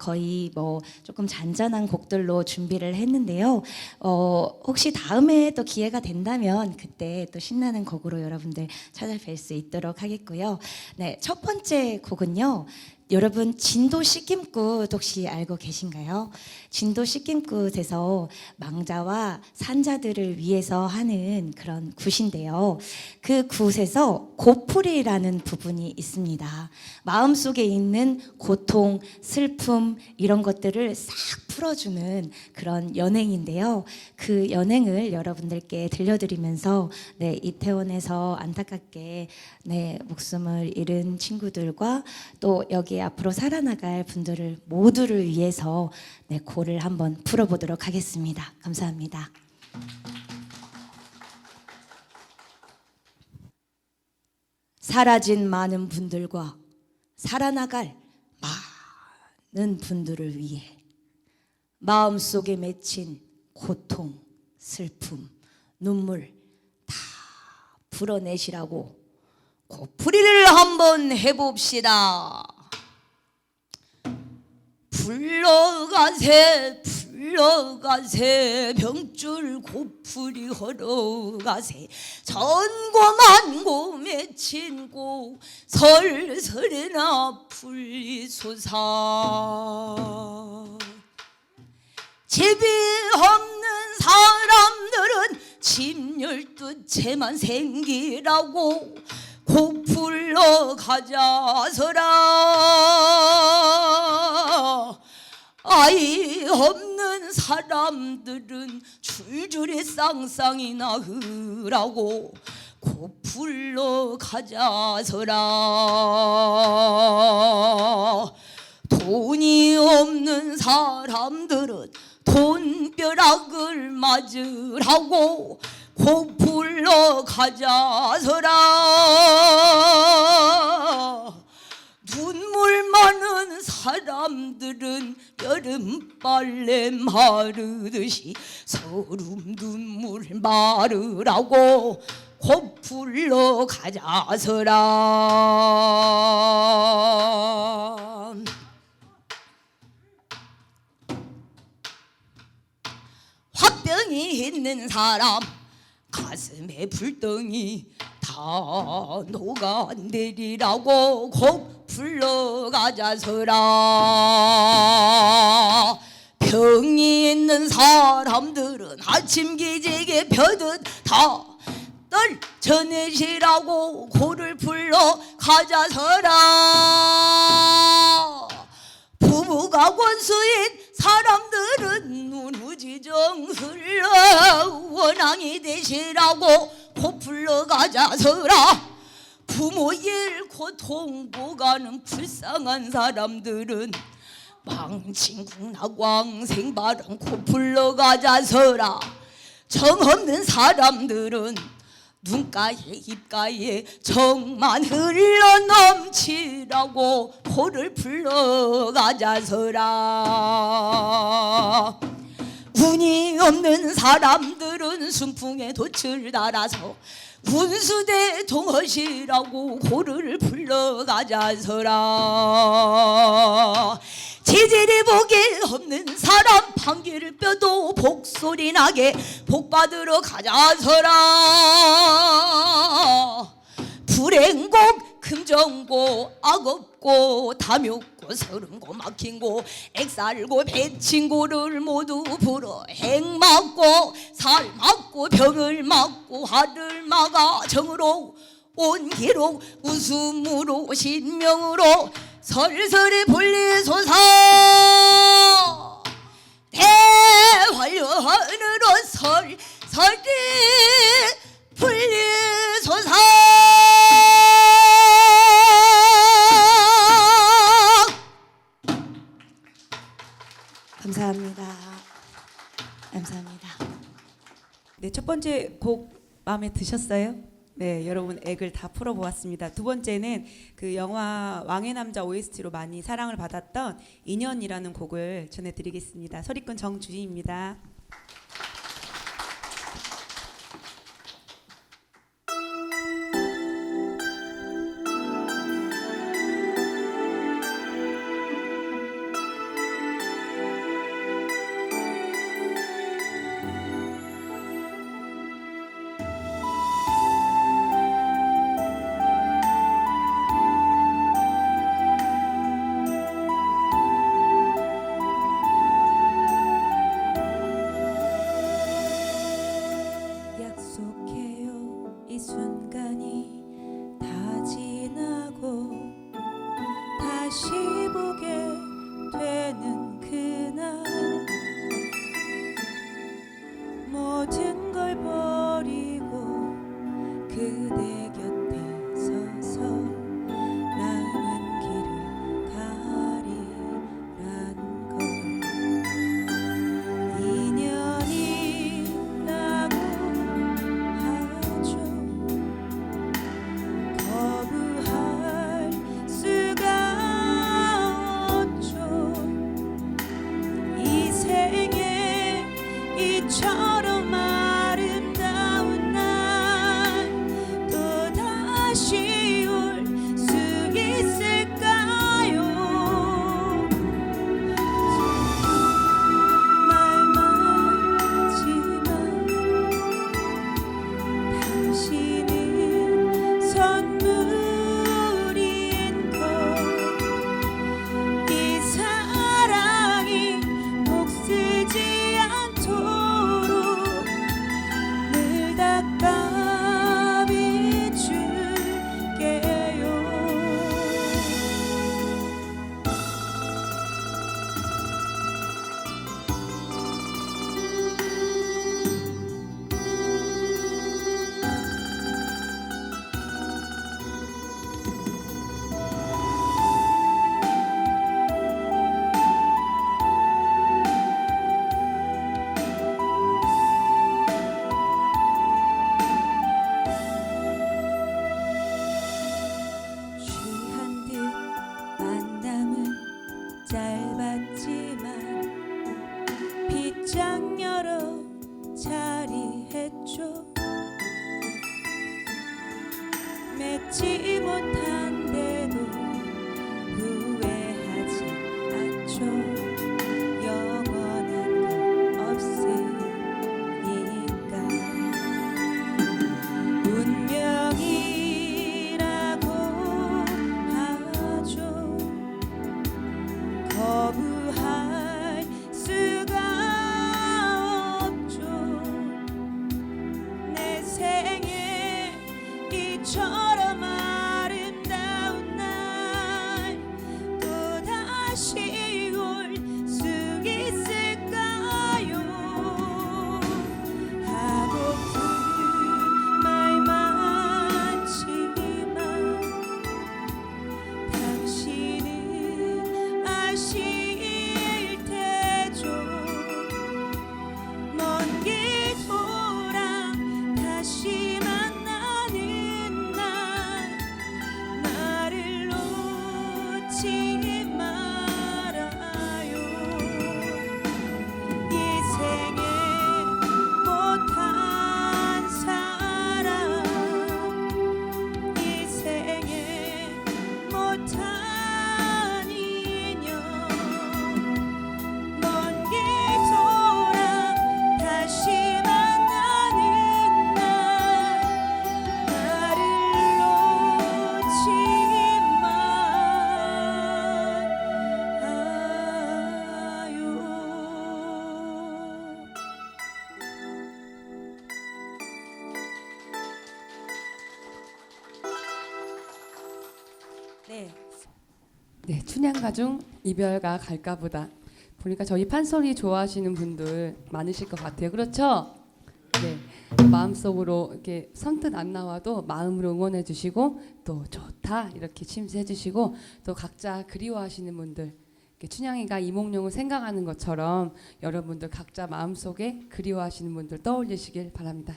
거의 뭐 조금 잔잔한 곡들로 준비를 했는데요. 혹시 다음에 또 기회가 된다면 그때 또 신나는 곡으로 여러분들 찾아뵐 수 있도록 하겠고요. 네, 첫 번째 곡은요. 여러분 진도 씻김굿 혹시 알고 계신가요? 진도 씻김굿에서 망자와 산자들을 위해서 하는 그런 굿인데요. 그 굿에서 고풀이라는 부분이 있습니다. 마음속에 있는 고통, 슬픔 이런 것들을 싹 풀어주는 그런 연행인데요. 그 연행을 여러분들께 들려드리면서 네, 이태원에서 안타깝게 네, 목숨을 잃은 친구들과 또 여기 앞으로 살아나갈 분들을 모두를 위해서 네, 고를 한번 풀어보도록 하겠습니다. 감사합니다. 사라진 많은 분들과 살아나갈 많은 분들을 위해 마음속에 맺힌 고통, 슬픔, 눈물 다 풀어내시라고 고풀이를 한번 해봅시다. 불러가세 불러가세 병줄 고풀이 걸어가세 전고만고 맺힌 고 설설이나 풀리소사. 집이 없는 사람들은 집 12채만 생기라고 고풀러 가자서라. 아이 없는 사람들은 줄줄이 쌍쌍이나 흐라고 고풀러 가자서라. 돈이 없는 사람들은 돈벼락을 맞으라고 고풀러 가자서라. 눈물 많은 사람들은 여름빨래 마르듯이 서름 눈물 마르라고 고풀러 가자서라. 화병이 있는 사람 가슴에 불덩이 다 녹아내리라고 고풀러 가자서라. 병이 있는 사람들은 아침 기지개 펴듯 다 떨쳐내시라고 고를 풀러 가자서라. 부부가 권수인 사람들은 눈우지정 흘러 원앙이 되시라고 고풀러 가자서라. 부모 일 고통 보가는 불쌍한 사람들은 망친국낙왕생바람 고풀러 가자서라. 정없는 사람들은 눈가에 입가에 정만 흘러 넘치라고 고를 풀러 가자서라. 운이 없는 사람들은 순풍에 돛을 달아서 운수대통하시라고 고를 풀러 가자서라. 지질이 복이 없는 사람 판기를 뼈도 복소리 나게 복받으러 가자서라. 불행곡 금정고 악없고 담욕고 서른고 막힌고 액살고 배친고를 모두 불어 핵맞고 살맞고 병을 맞고 화를 막아 정으로 온기로 웃음으로 신명으로 설설이 불리소서. 대활련으로 설설이 불리소서. 감사합니다. 감사합니다. 네, 첫 번째 곡 마음에 드셨어요? 네, 여러분 액을 다 풀어보았습니다. 두 번째는 그 영화 왕의 남자 OST로 많이 사랑을 받았던 인연이라는 곡을 전해드리겠습니다. 소리꾼 정주희입니다. 다시 보게 되는 그날 모든 걸 버리고 그대 곁에 서서 남은 길을 가리란 걸 인연이라고 하죠. 거부할 수가 없죠. 이 생에 이처럼 아름다운 날 또 다시 올 수 있을까요? 말 많지만 당신은 선물인 걸 이 사랑이 목쓰지 않도록 늘 닦아 비출게요. 취한 듯 만남은 짧았지만 빗장 열어 자리했죠. 맺지 못한데도 후회하지 않죠. 영원한 건 없으니까 운명이라고 하죠. 거부할 수가 없죠. 내 생에 이처럼 아름다운 날 또 다시 올 수 있을까요? 하고픈 말 많지만 당신은 아실 테죠. 먼 길 돌아 다시 만나는 날 나를 놓지 말아요. 이 생에 못한 사랑 이 생에 못한 인연 먼 길 돌아 다시 만나는 날 나를 놓지 말아요. 네. 네, 춘향가 중 이별가 갈까보다. 보니까 저희 판소리 좋아하시는 분들 많으실 것 같아요. 그렇죠? 네, 마음속으로 이렇게 선뜻 안 나와도 마음으로 응원해 주시고 또 좋다 이렇게 침수해 주시고 또 각자 그리워하시는 분들 이렇게 춘향이가 이몽룡을 생각하는 것처럼 여러분들 각자 마음속에 그리워하시는 분들 떠올리시길 바랍니다.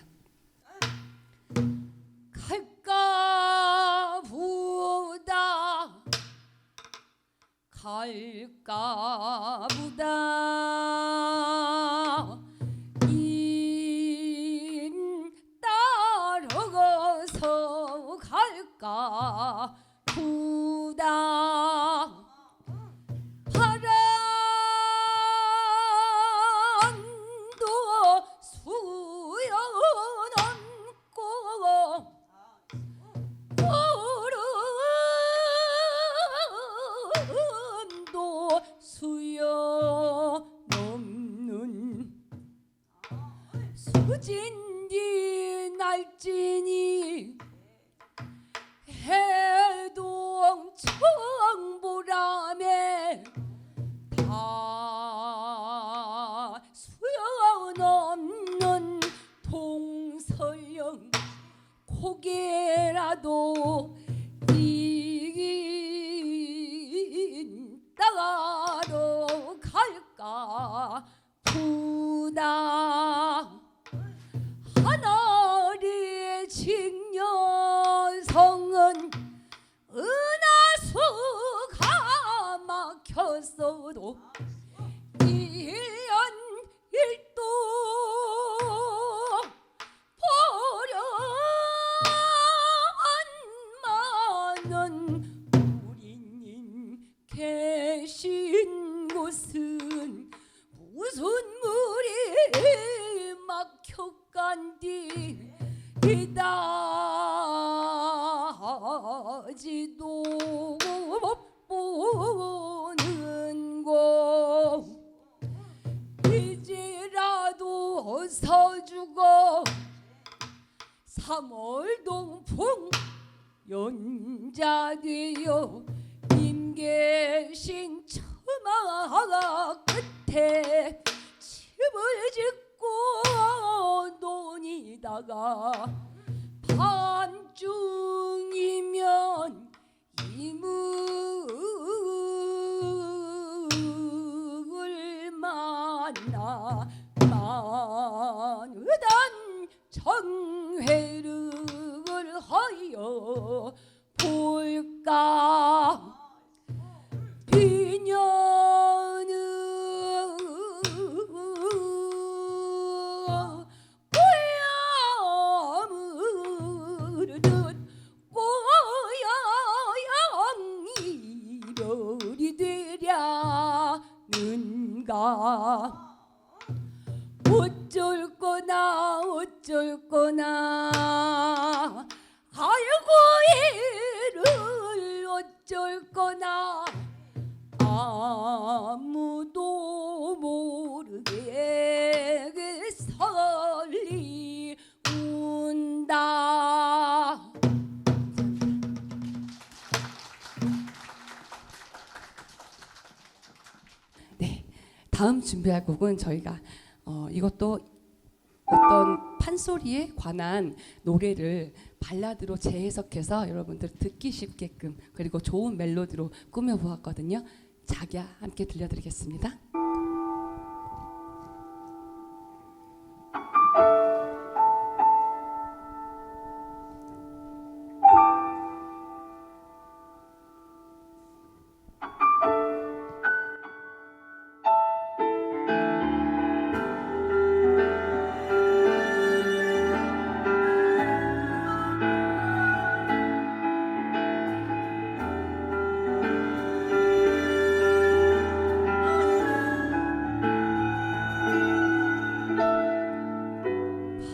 갈까보다 갈까보다 인 따라가서 갈까보다 바람도 수여넘고 구름도 수여넘는 수진디 날진이 해동 청보람에 다 수염없는 동서영 고개라도 이긴 따로 갈까 부다 하늘의 직녀성은 은하수가 막혔어도 일년일도 보련만은 우리님 계신 곳은 무슨 물이 막혀간디 이다지도 못 보는 곳 이제라도 서주고 3월 동풍 연자되어 님 계신 처마 끝에 집을 짓고 논이다가 밤중이면 이묵을 만나 만의단 정회를 하여 볼까 비녀는 고야무르듯 고야양 이별이 되랴는가 어쩔 거나 아이고 이를 어쩔 거나 아무도 모르게 설리운다. 네, 다음 준비할 곡은 저희가 이것도 어떤 판소리에 관한 노래를 발라드로 재해석해서 여러분들 듣기 쉽게끔 그리고 좋은 멜로디로 꾸며보았거든요. 자기야 함께 들려드리겠습니다.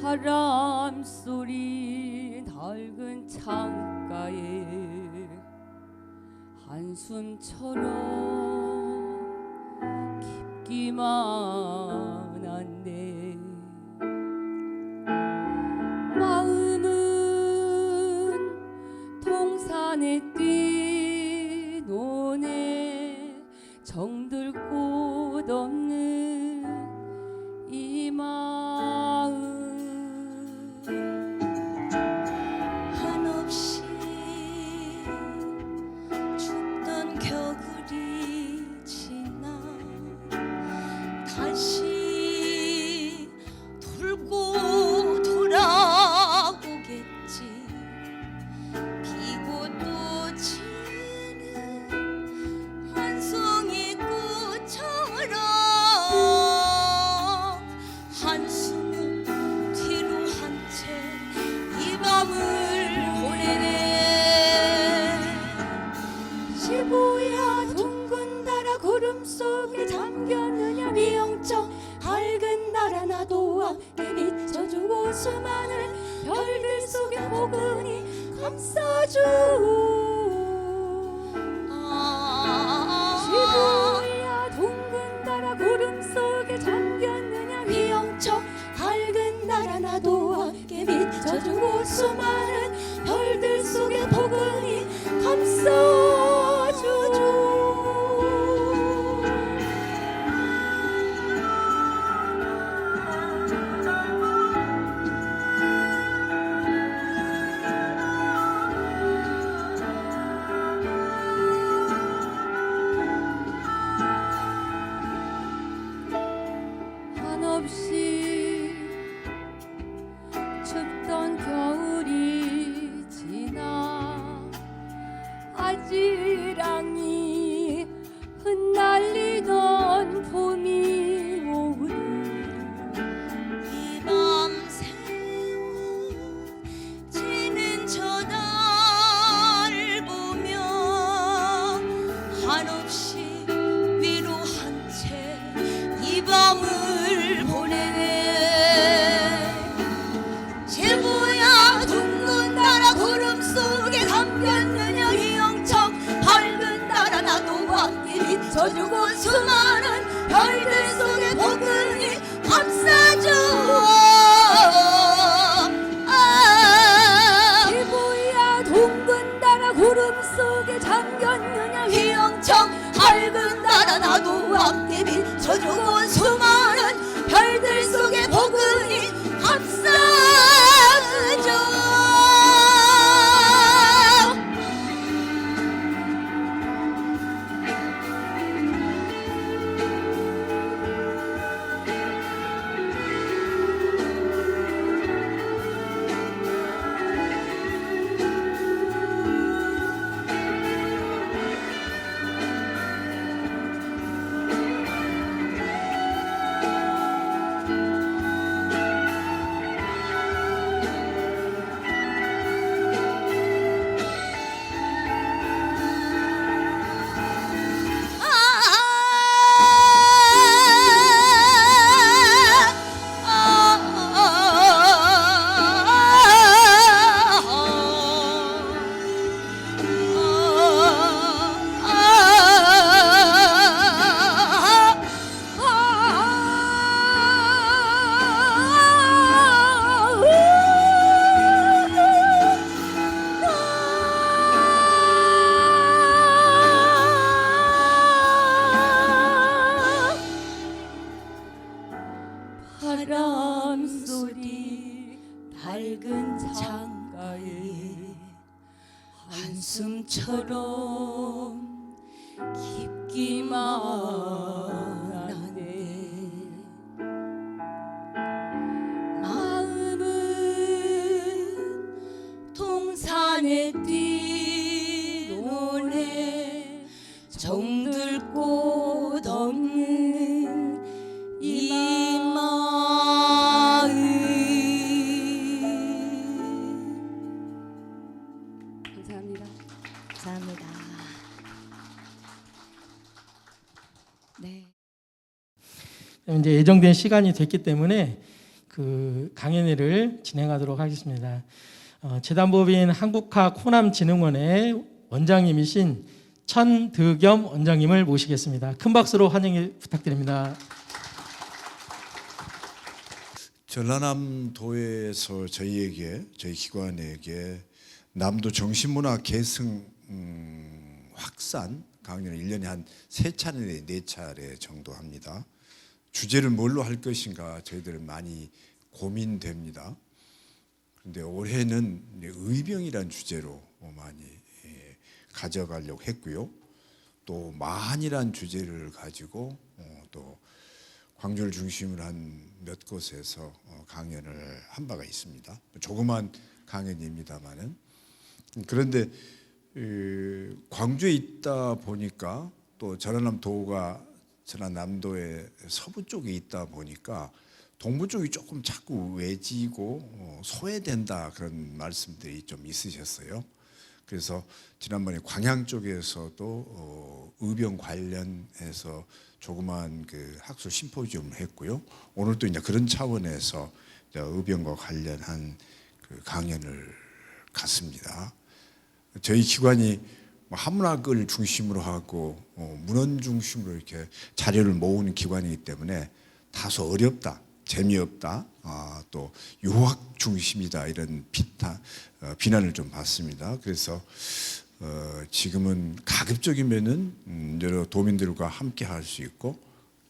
바람 소리 낡은 창가에 한숨처럼 깊기만 한데 마음은 동산에 뛰노네 정들 곳 없는 이 마음 한없이 춥던 겨울이 지나 다시 돌고 돌아오겠지. 피고 또 지는 한 송이 꽃처럼 한숨을 뒤로 한 채 이 밤을 보내네. 시부야 둥근 달아 구름 속에 잠겼느냐. 미영쩍 밝은 달아 나도 함께 비춰주고 수많은 별들 속에 포근히 감싸주. 시부야 둥근 달아 구름 속에 잠겼느냐. 미영쩍 밝은 달아 나도 함께 비춰주고 수많은 별들 속에 포근히 감싸 울음소리 밝은 창가에 한숨처럼 깊기만 한데 마음은 동산에 뛰노네 정들 곳 없는 이 마음. 감사합니다. 감사합니다. 네. 이제 예정된 시간이 됐기 때문에 그 강연회를 진행하도록 하겠습니다. 재단법인 한국학 호남진흥원의 원장님이신 천득겸 원장님을 모시겠습니다. 큰 박수로 환영 부탁드립니다. 전라남도에서 저희 기관에게 남도 정신문화 계승 확산 강연을 1년에 한 3차례, 4차례 정도 합니다. 주제를 뭘로 할 것인가 저희들은 많이 고민됩니다. 그런데 올해는 의병이란 주제로 많이 가져가려고 했고요. 또 만이란 주제를 가지고 또 광주를 중심으로 한 몇 곳에서 강연을 한 바가 있습니다. 조그만 강연입니다만은. 그런데 광주에 있다 보니까 또 전라남도의 서부 쪽에 있다 보니까 동부 쪽이 조금 자꾸 외지고 소외된다 그런 말씀들이 좀 있으셨어요. 그래서 지난번에 광양 쪽에서도 의병 관련해서 조그만 그 학술 심포지움을 했고요. 오늘 또 이제 그런 차원에서 의병과 관련한 그 강연을 갔습니다. 저희 기관이 한문학을 중심으로 하고 문헌 중심으로 이렇게 자료를 모으는 기관이기 때문에 다소 어렵다, 재미없다, 또 유학 중심이다 이런 비난을 좀 받습니다. 그래서 지금은 가급적이면은 여러 도민들과 함께 할 수 있고,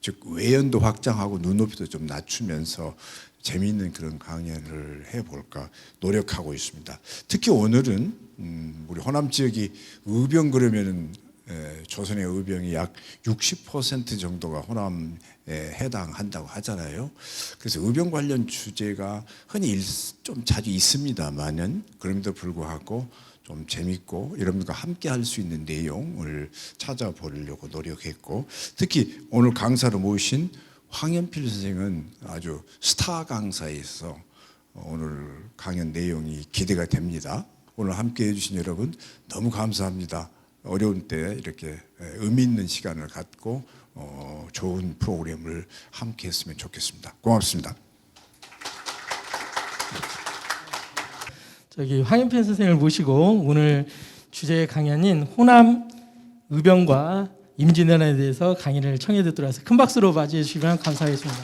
즉 외연도 확장하고 눈높이도 좀 낮추면서 재미있는 그런 강연을 해볼까 노력하고 있습니다. 특히 오늘은 우리 호남 지역이 의병 그러면은 조선의 의병이 약 60% 정도가 호남에 해당한다고 하잖아요. 그래서 의병 관련 주제가 흔히 좀 자주 있습니다만은 그럼에도 불구하고 좀 재밌고 여러분과 함께 할 수 있는 내용을 찾아보려고 노력했고, 특히 오늘 강사로 모신 황현필 선생은 아주 스타 강사에서 오늘 강연 내용이 기대가 됩니다. 오늘 함께 해주신 여러분 너무 감사합니다. 어려운 때 이렇게 의미 있는 시간을 갖고 좋은 프로그램을 함께 했으면 좋겠습니다. 고맙습니다. 저기 황현필 선생을 모시고 오늘 주제 강연인 호남 의병과 임진왜란에 대해서 강의를 청해 듣도록 해서 큰 박수로 맞이해 주시면 감사하겠습니다.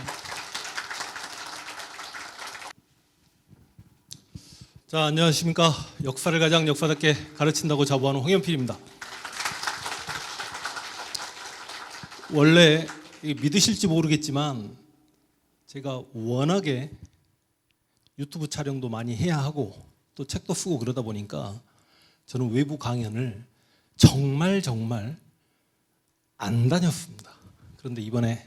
자, 안녕하십니까. 역사를 가장 역사답게 가르친다고 자부하는 황현필입니다. 원래 믿으실지 모르겠지만 제가 워낙에 유튜브 촬영도 많이 해야 하고 또 책도 쓰고 그러다 보니까 저는 외부 강연을 정말 안 다녔습니다. 그런데 이번에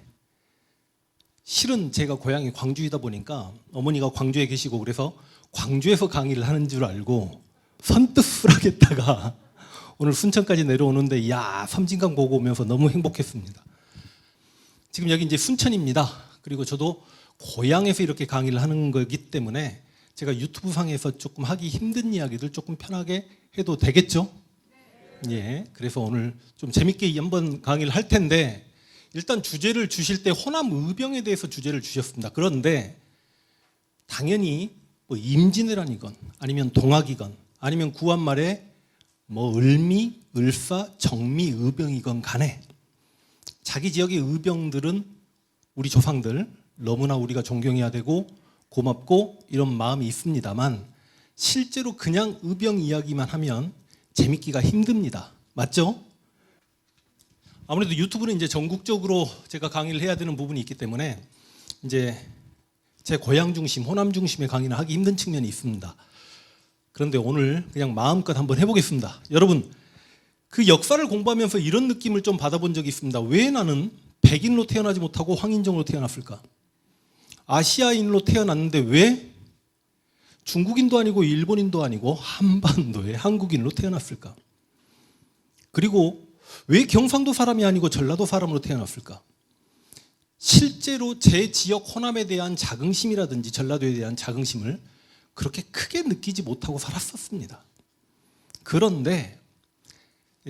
실은 제가 고향이 광주이다 보니까 어머니가 광주에 계시고 그래서 광주에서 강의를 하는 줄 알고 선뜻 하겠다가 오늘 순천까지 내려오는데 야, 섬진강 보고 오면서 너무 행복했습니다. 지금 여기 이제 순천입니다. 그리고 저도 고향에서 이렇게 강의를 하는 거기 때문에 제가 유튜브 상에서 조금 하기 힘든 이야기들 조금 편하게 해도 되겠죠? 예. 그래서 오늘 좀 재밌게 한번 강의를 할 텐데, 일단 주제를 주실 때 호남 의병에 대해서 주제를 주셨습니다. 그런데 당연히 뭐 임진왜란이건 아니면 동학이건 아니면 구한말에 뭐 을미, 을사, 정미, 의병이건 간에 자기 지역의 의병들은 우리 조상들 너무나 우리가 존경해야 되고 고맙고 이런 마음이 있습니다만 실제로 그냥 의병 이야기만 하면 재밌기가 힘듭니다. 맞죠? 아무래도 유튜브는 이제 전국적으로 제가 강의를 해야 되는 부분이 있기 때문에 이제 제 고향 중심, 호남 중심의 강의는 하기 힘든 측면이 있습니다. 그런데 오늘 그냥 마음껏 한번 해보겠습니다. 여러분, 그 역사를 공부하면서 이런 느낌을 좀 받아본 적이 있습니다. 왜 나는 백인으로 태어나지 못하고 황인종으로 태어났을까? 아시아인으로 태어났는데 왜 중국인도 아니고 일본인도 아니고 한반도의 한국인으로 태어났을까? 그리고 왜 경상도 사람이 아니고 전라도 사람으로 태어났을까? 실제로 제 지역 호남에 대한 자긍심이라든지 전라도에 대한 자긍심을 그렇게 크게 느끼지 못하고 살았었습니다. 그런데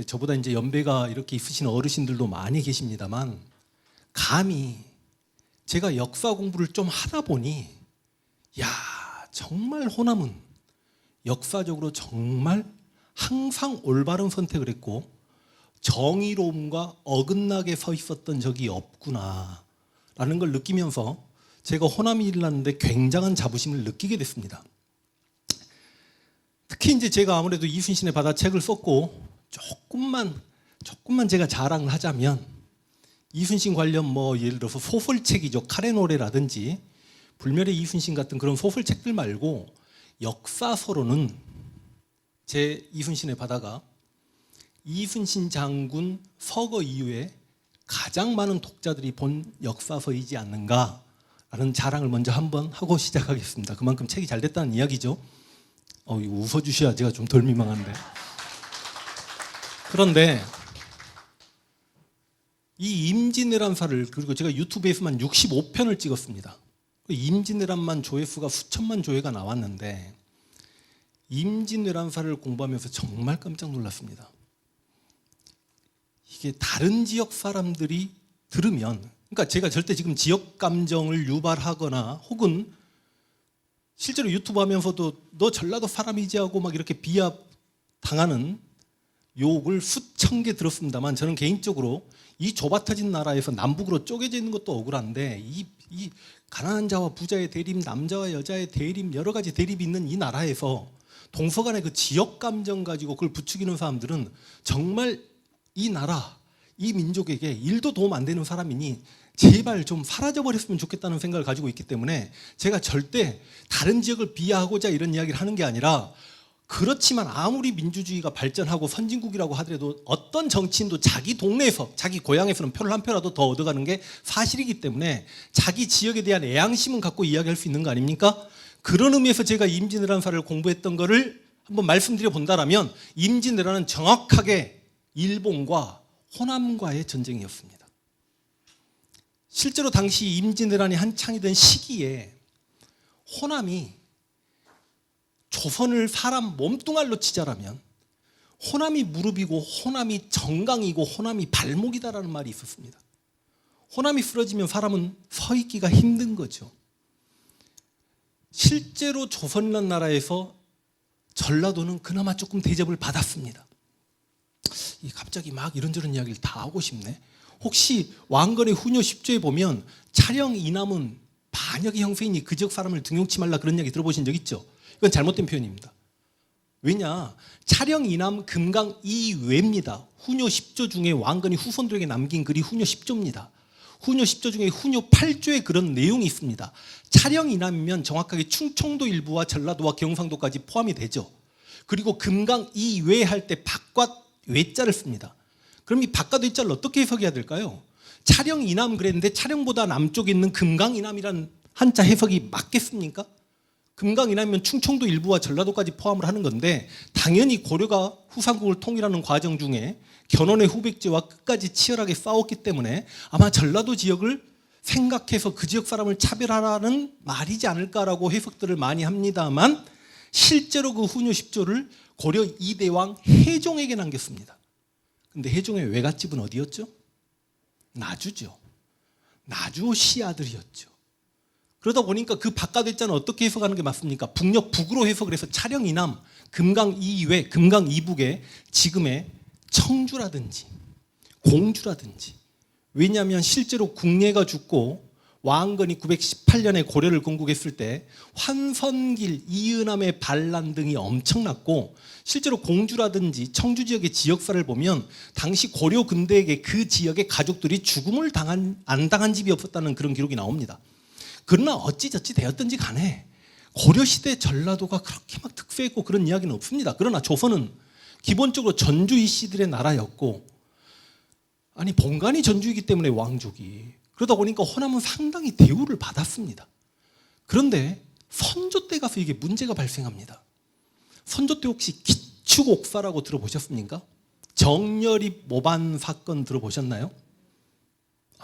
저보다 이제 연배가 이렇게 있으신 어르신들도 많이 계십니다만 감히 제가 역사 공부를 좀 하다 보니 야, 정말 호남은 역사적으로 정말 항상 올바른 선택을 했고 정의로움과 어긋나게 서 있었던 적이 없구나 라는 걸 느끼면서 제가 호남이 일어났는데 굉장한 자부심을 느끼게 됐습니다. 특히 이제 제가 아무래도 이순신의 바다 책을 썼고 조금만 제가 자랑을 하자면 이순신 관련 뭐 예를 들어서 소설책이죠. 카레노래라든지 불멸의 이순신 같은 그런 소설책들 말고 역사서로는 제 이순신의 바다가 이순신 장군 서거 이후에 가장 많은 독자들이 본 역사서이지 않는가라는 자랑을 먼저 한번 하고 시작하겠습니다. 그만큼 책이 잘 됐다는 이야기죠. 이거 웃어주셔야 제가 좀 덜 민망한데. 그런데 이 임진왜란사를 그리고 제가 유튜브에서만 65편을 찍었습니다. 임진왜란만 조회수가 수천만 조회가 나왔는데 임진왜란사를 공부하면서 정말 깜짝 놀랐습니다. 이게 다른 지역 사람들이 들으면, 그러니까 제가 절대 지금 지역 감정을 유발하거나 혹은 실제로 유튜브 하면서도 너 전라도 사람이지 하고 막 이렇게 비하 당하는 욕을 수천 개 들었습니다만 저는 개인적으로 이 좁아터진 나라에서 남북으로 쪼개져 있는 것도 억울한데 이 가난한 자와 부자의 대립, 남자와 여자의 대립, 여러 가지 대립이 있는 이 나라에서 동서간의 그 지역 감정 가지고 그걸 부추기는 사람들은 정말 이 나라, 이 민족에게 일도 도움 안 되는 사람이니 제발 좀 사라져버렸으면 좋겠다는 생각을 가지고 있기 때문에 제가 절대 다른 지역을 비하하고자 이런 이야기를 하는 게 아니라 그렇지만 아무리 민주주의가 발전하고 선진국이라고 하더라도 어떤 정치인도 자기 동네에서 자기 고향에서는 표를 한 표라도 더 얻어가는 게 사실이기 때문에 자기 지역에 대한 애양심은 갖고 이야기할 수 있는 거 아닙니까? 그런 의미에서 제가 임진왜란사를 공부했던 거를 한번 말씀드려 본다라면 임진왜란은 정확하게 일본과 호남과의 전쟁이었습니다. 실제로 당시 임진왜란이 한창이던 시기에 호남이 조선을 사람 몸뚱아리로 치자라면 호남이 무릎이고 호남이 정강이고 호남이 발목이다라는 말이 있었습니다. 호남이 쓰러지면 사람은 서 있기가 힘든 거죠. 실제로 조선이라는 나라에서 전라도는 그나마 조금 대접을 받았습니다. 갑자기 막 이런저런 이야기를 다 하고 싶네. 혹시 왕건의 후녀 10조에 보면 차령 이남은 반역의 형세이니 그 지역 사람을 등용치 말라 그런 이야기 들어보신 적 있죠? 이건 잘못된 표현입니다. 왜냐? 차령 이남 금강 이외입니다. 후녀 10조 중에 왕건이 후손들에게 남긴 글이 후녀 10조입니다. 후녀 10조 중에 후녀 8조에 그런 내용이 있습니다. 차령 이남이면 정확하게 충청도 일부와 전라도와 경상도까지 포함이 되죠. 그리고 금강 이외 할 때 박과 외자를 씁니다. 그럼 이 박과 외자를 어떻게 해석해야 될까요? 차령 이남 그랬는데 차령보다 남쪽에 있는 금강 이남이라는 한자 해석이 맞겠습니까? 금강 이남이면 충청도 일부와 전라도까지 포함을 하는 건데 당연히 고려가 후삼국을 통일하는 과정 중에 견훤의 후백제와 끝까지 치열하게 싸웠기 때문에 아마 전라도 지역을 생각해서 그 지역 사람을 차별하라는 말이지 않을까라고 해석들을 많이 합니다만 실제로 그 후녀 10조를 고려 2대 왕 해종에게 남겼습니다. 근데 해종의 외갓집은 어디였죠? 나주죠. 나주 시아들이었죠. 그러다 보니까 그 바깥외자는 어떻게 해석하는 게 맞습니까? 북녘 북으로 해석을 해서 차령 이남, 금강 이외, 금강 이북에 지금의 청주라든지 공주라든지 왜냐하면 실제로 궁예가 죽고 왕건이 918년에 고려를 건국했을 때 환선길, 이은함의 반란 등이 엄청났고 실제로 공주라든지 청주 지역의 지역사를 보면 당시 고려 근대에게 그 지역의 가족들이 죽음을 안 당한 집이 없었다는 그런 기록이 나옵니다. 그러나 어찌저찌 되었든지 간에 고려시대 전라도가 그렇게 막 특수했고 그런 이야기는 없습니다. 그러나 조선은 기본적으로 전주이 씨들의 나라였고, 아니 본관이 전주이기 때문에 왕족이, 그러다 보니까 호남은 상당히 대우를 받았습니다. 그런데 선조 때 가서 이게 문제가 발생합니다. 선조 때 혹시 기축옥사라고 들어보셨습니까? 정열입 모반 사건 들어보셨나요?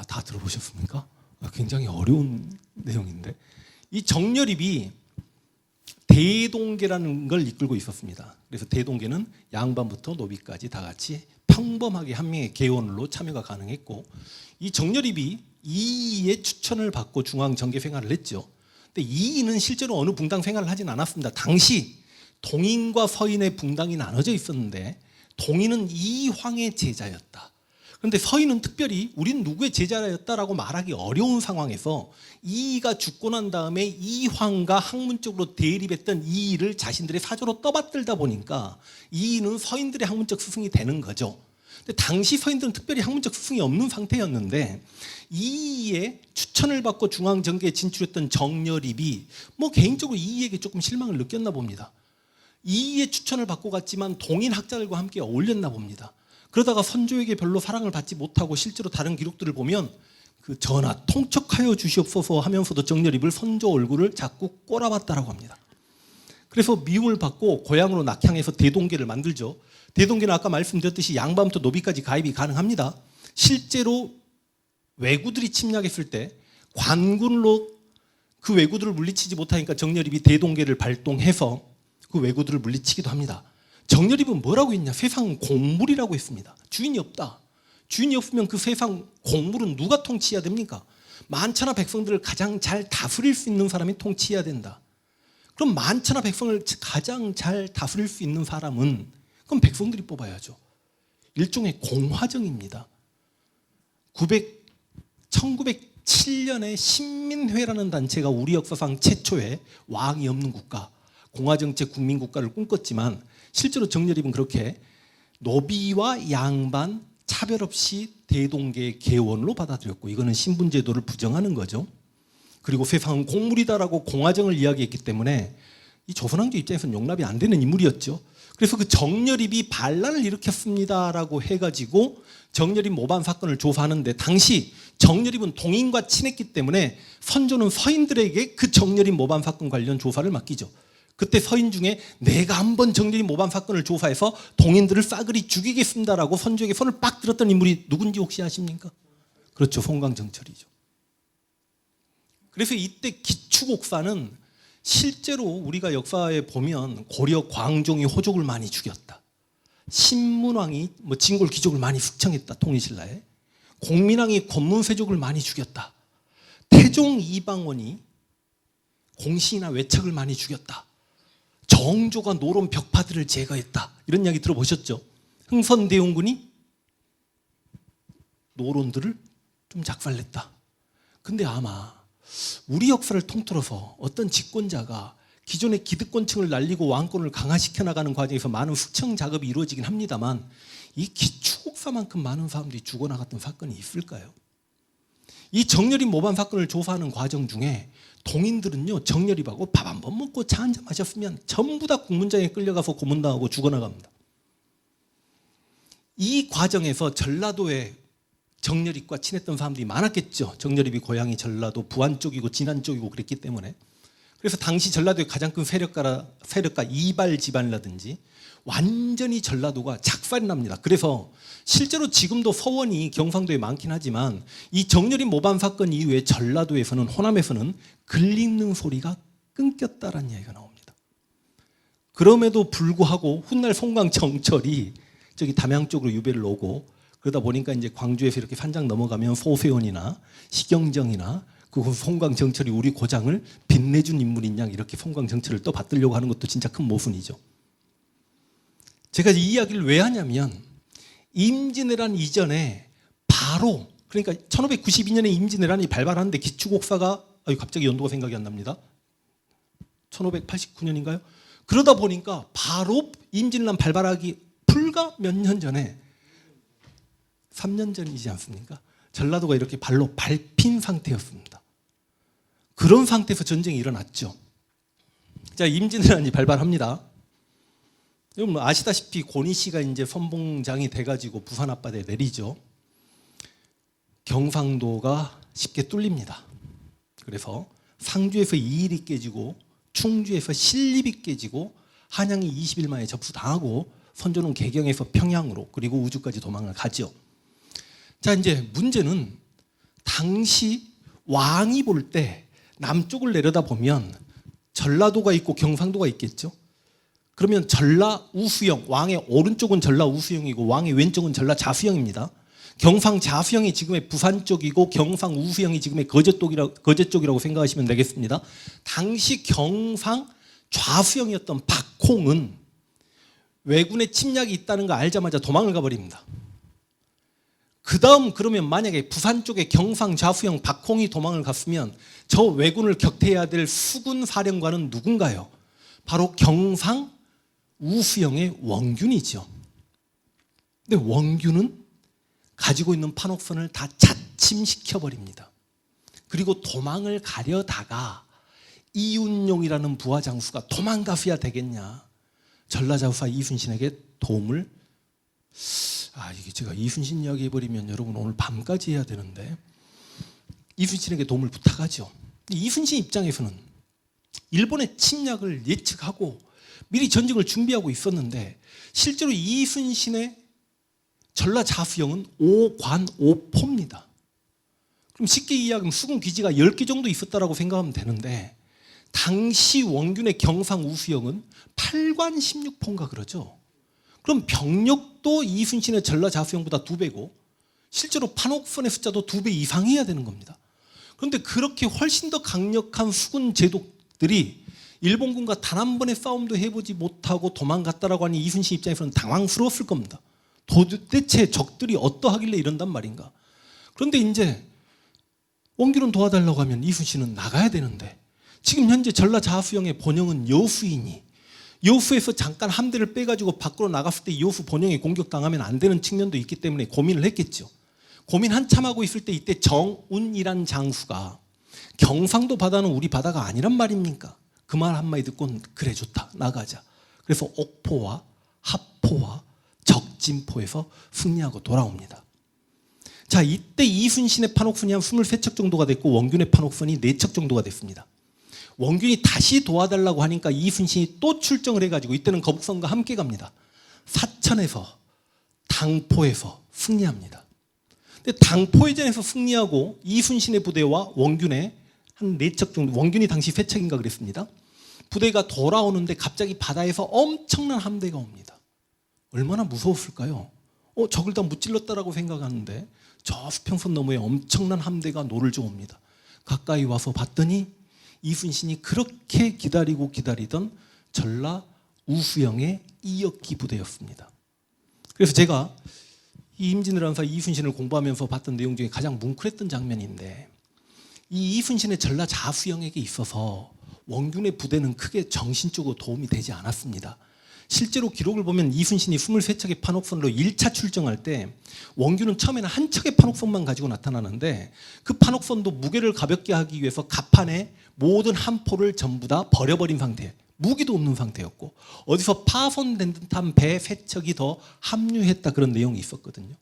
다 들어보셨습니까? 굉장히 어려운 내용인데, 이 정열입이 대동계라는 걸 이끌고 있었습니다. 그래서 대동계는 양반부터 노비까지 다 같이 평범하게 한 명의 계원으로 참여가 가능했고, 이 정열입이 이이의 추천을 받고 중앙 정계 생활을 했죠. 근데 이이는 실제로 어느 붕당 생활을 하진 않았습니다. 당시 동인과 서인의 붕당이 나눠져 있었는데 동인은 이황의 제자였다. 그런데 서인은 특별히 우린 누구의 제자였다라고 말하기 어려운 상황에서 이이가 죽고 난 다음에 이황과 학문적으로 대립했던 이이를 자신들의 사조로 떠받들다 보니까 이이는 서인들의 학문적 스승이 되는 거죠. 근데 당시 서인들은 특별히 학문적 스승이 없는 상태였는데 이이의 추천을 받고 중앙정계에 진출했던 정열입이 개인적으로 이이에게 조금 실망을 느꼈나 봅니다. 이이의 추천을 받고 갔지만 동인 학자들과 함께 어울렸나 봅니다. 그러다가 선조에게 별로 사랑을 받지 못하고 실제로 다른 기록들을 보면 그 전하 통촉하여 주시옵소서 하면서도 정열입을 선조 얼굴을 자꾸 꼬라봤다라고 합니다. 그래서 미움을 받고 고향으로 낙향해서 대동계를 만들죠. 대동계는 아까 말씀드렸듯이 양반부터 노비까지 가입이 가능합니다. 실제로 왜구들이 침략했을 때 관군으로 그 왜구들을 물리치지 못하니까 정열입이 대동계를 발동해서 그 왜구들을 물리치기도 합니다. 정열입은 뭐라고 했냐? 세상 공물이라고 했습니다. 주인이 없다. 주인이 없으면 그 세상 공물은 누가 통치해야 됩니까? 만천하 백성들을 가장 잘 다스릴 수 있는 사람이 통치해야 된다. 그럼 만천하 백성을 가장 잘 다스릴 수 있는 사람은 그럼 백성들이 뽑아야죠. 일종의 공화정입니다. 1907년에 신민회라는 단체가 우리 역사상 최초의 왕이 없는 국가, 공화정책 국민국가를 꿈꿨지만 실제로 정열입은 그렇게 노비와 양반 차별 없이 대동계의 계원으로 받아들였고, 이거는 신분제도를 부정하는 거죠. 그리고 세상은 공물이다라고 공화정을 이야기했기 때문에 이 조선왕조 입장에서는 용납이 안 되는 인물이었죠. 그래서 그 정열입이 반란을 일으켰습니다라고 해가지고 정열입 모반 사건을 조사하는데, 당시 정열입은 동인과 친했기 때문에 선조는 서인들에게 그 정열입 모반 사건 관련 조사를 맡기죠. 그때 서인 중에 내가 한번 정열입 모반 사건을 조사해서 동인들을 싸그리 죽이겠습니다라고 선조에게 손을 빡 들었던 인물이 누군지 혹시 아십니까? 그렇죠, 송강정철이죠. 그래서 이때 기축옥사는 실제로 우리가 역사에 보면 고려 광종이 호족을 많이 죽였다. 신문왕이 진골 귀족을 많이 숙청했다. 통일신라에. 공민왕이 권문세족을 많이 죽였다. 태종 이방원이 공시나 외척을 많이 죽였다. 정조가 노론 벽파들을 제거했다. 이런 이야기 들어보셨죠? 흥선대원군이 노론들을 좀 작살냈다. 근데 아마 우리 역사를 통틀어서 어떤 집권자가 기존의 기득권층을 날리고 왕권을 강화시켜 나가는 과정에서 많은 숙청 작업이 이루어지긴 합니다만, 이 기축옥사만큼 많은 사람들이 죽어나갔던 사건이 있을까요? 이 정열입 모반 사건을 조사하는 과정 중에 동인들은요, 정열입하고 밥 한 번 먹고 차 한 잔 마셨으면 전부 다 국문장에 끌려가서 고문당하고 죽어나갑니다. 이 과정에서 전라도에 정열입과 친했던 사람들이 많았겠죠. 정열입이 고향이 전라도 부안 쪽이고 진안 쪽이고 그랬기 때문에. 그래서 당시 전라도의 가장 큰 세력가 이발 집안이라든지 완전히 전라도가 작살이 납니다. 그래서 실제로 지금도 서원이 경상도에 많긴 하지만 이 정열입 모반 사건 이후에 전라도에서는, 호남에서는 글 읽는 소리가 끊겼다라는 이야기가 나옵니다. 그럼에도 불구하고 훗날 송강정철이 저기 담양 쪽으로 유배를 오고, 그러다 보니까 이제 광주에서 이렇게 산장 넘어가면 소세원이나 시경정이나 그 송강정철이 우리 고장을 빛내준 인물인 양 이렇게 송강정철을 또 받들려고 하는 것도 진짜 큰 모순이죠. 제가 이 이야기를 왜 하냐면, 임진왜란 이전에 바로, 그러니까 1592년에 임진왜란이 발발하는데 기축옥사가 갑자기 연도가 생각이 안 납니다. 1589년인가요? 그러다 보니까 바로 임진왜란 발발하기 불과 몇 년 전에, 3년 전이지 않습니까? 전라도가 이렇게 발로 밟힌 상태였습니다. 그런 상태에서 전쟁이 일어났죠. 자, 임진왜란이 발발합니다. 여러분 아시다시피 고니 씨가 이제 선봉장이 돼가지고 부산 앞바다에 내리죠. 경상도가 쉽게 뚫립니다. 그래서 상주에서 이일이 깨지고 충주에서 신립이 깨지고 한양이 20일 만에 접수당하고 선조는 개경에서 평양으로 그리고 우주까지 도망을 가죠. 자, 이제 문제는 당시 왕이 볼 때 남쪽을 내려다보면 전라도가 있고 경상도가 있겠죠. 그러면 전라 우수영, 왕의 오른쪽은 전라 우수영이고 왕의 왼쪽은 전라 좌수영입니다. 경상 좌수영이 지금의 부산 쪽이고 경상 우수영이 지금의 거제 쪽이라고 생각하시면 되겠습니다. 당시 경상 좌수영이었던 박홍은 왜군의 침략이 있다는 거 알자마자 도망을 가버립니다. 그 다음 그러면 만약에 부산 쪽에 경상 좌수영 박홍이 도망을 갔으면 저 왜군을 격퇴해야 될 수군 사령관은 누군가요? 바로 경상 우수영의 원균이죠. 근데 원균은 가지고 있는 판옥선을 다 자침시켜버립니다. 그리고 도망을 가려다가 이윤용이라는 부하장수가 도망가서야 되겠냐. 전라자우사 이순신에게 도움을 이게 제가 이순신 이야기 해버리면 여러분 오늘 밤까지 해야 되는데 이순신에게 도움을 부탁하죠. 이순신 입장에서는 일본의 침략을 예측하고 미리 전쟁을 준비하고 있었는데 실제로 이순신의 전라자수영은 오관오포입니다. 그럼 쉽게 이해하면 수군 기지가 10개 정도 있었다라고 생각하면 되는데 당시 원균의 경상 우수영은 8관 16포인가 그러죠. 그럼 병력도 이순신의 전라자수영보다 2배고 실제로 판옥선의 숫자도 2배 이상이어야 되는 겁니다. 그런데 그렇게 훨씬 더 강력한 수군 제독들이 일본군과 단 한 번의 싸움도 해보지 못하고 도망갔다라고 하니 이순신 입장에서는 당황스러웠을 겁니다. 도대체 적들이 어떠하길래 이런단 말인가. 그런데 이제 원균은 도와달라고 하면 이순신은 나가야 되는데 지금 현재 전라자수영의 본영은 여수이니 여수에서 잠깐 함대를 빼가지고 밖으로 나갔을 때 여수 본영에 공격당하면 안 되는 측면도 있기 때문에 고민을 했겠죠. 고민 한참 하고 있을 때 이때 정운이란 장수가 경상도 바다는 우리 바다가 아니란 말입니까? 그 말 한마디 듣고 그래 좋다 나가자. 그래서 옥포와 합포와 적진포에서 승리하고 돌아옵니다. 자, 이때 이순신의 판옥선이 한 23척 정도가 됐고 원균의 판옥선이 4척 정도가 됐습니다. 원균이 다시 도와달라고 하니까 이순신이 또 출정을 해가지고 이때는 거북선과 함께 갑니다. 사천에서 당포에서 승리합니다. 근데 당포해전에서 승리하고 이순신의 부대와 원균의 한 4척 정도, 원균이 당시 3척인가 그랬습니다. 부대가 돌아오는데 갑자기 바다에서 엄청난 함대가 옵니다. 얼마나 무서웠을까요? 적을 다 무찔렀다라고 생각하는데 저 수평선 너머에 엄청난 함대가 노를 저 옵니다. 가까이 와서 봤더니 이순신이 그렇게 기다리던 전라 우수영의 이역기 부대였습니다. 그래서 제가 이 임진왜란사 이순신을 공부하면서 봤던 내용 중에 가장 뭉클했던 장면인데 이 이순신의 전라 자수영에게 있어서 원균의 부대는 크게 정신적으로 도움이 되지 않았습니다. 실제로 기록을 보면 이순신이 23척의 판옥선으로 1차 출정할 때 원균은 처음에는 한 척의 판옥선만 가지고 나타나는데 그 판옥선도 무게를 가볍게 하기 위해서 갑판에 모든 함포를 전부 다 버려버린 상태, 무기도 없는 상태였고 어디서 파손된 듯한 배 3척이 더 합류했다 그런 내용이 있었거든요.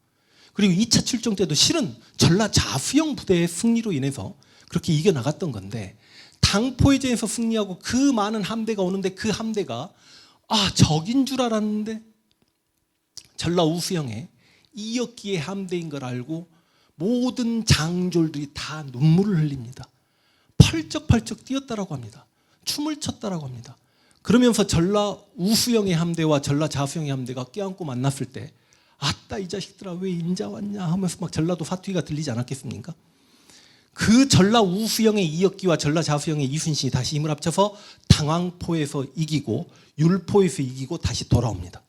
그리고 2차 출정 때도 실은 전라 자수영 부대의 승리로 인해서 그렇게 이겨나갔던 건데 당포해전에서 승리하고 그 많은 함대가 오는데 그 함대가 적인 줄 알았는데 전라 우수영의 이역기의 함대인 걸 알고 모든 장졸들이 다 눈물을 흘립니다. 펄쩍펄쩍 뛰었다라고 합니다. 춤을 췄다라고 합니다. 그러면서 전라 우수영의 함대와 전라 자수영의 함대가 껴안고 만났을 때 아따 이 자식들아 왜 인자 왔냐 하면서 막 전라도 사투리가 들리지 않았겠습니까? 그 전라 우수영의 이역기와 전라 자수영의 이순신이 다시 힘을 합쳐서 당황포에서 이기고 율포에서 이기고 다시 돌아옵니다.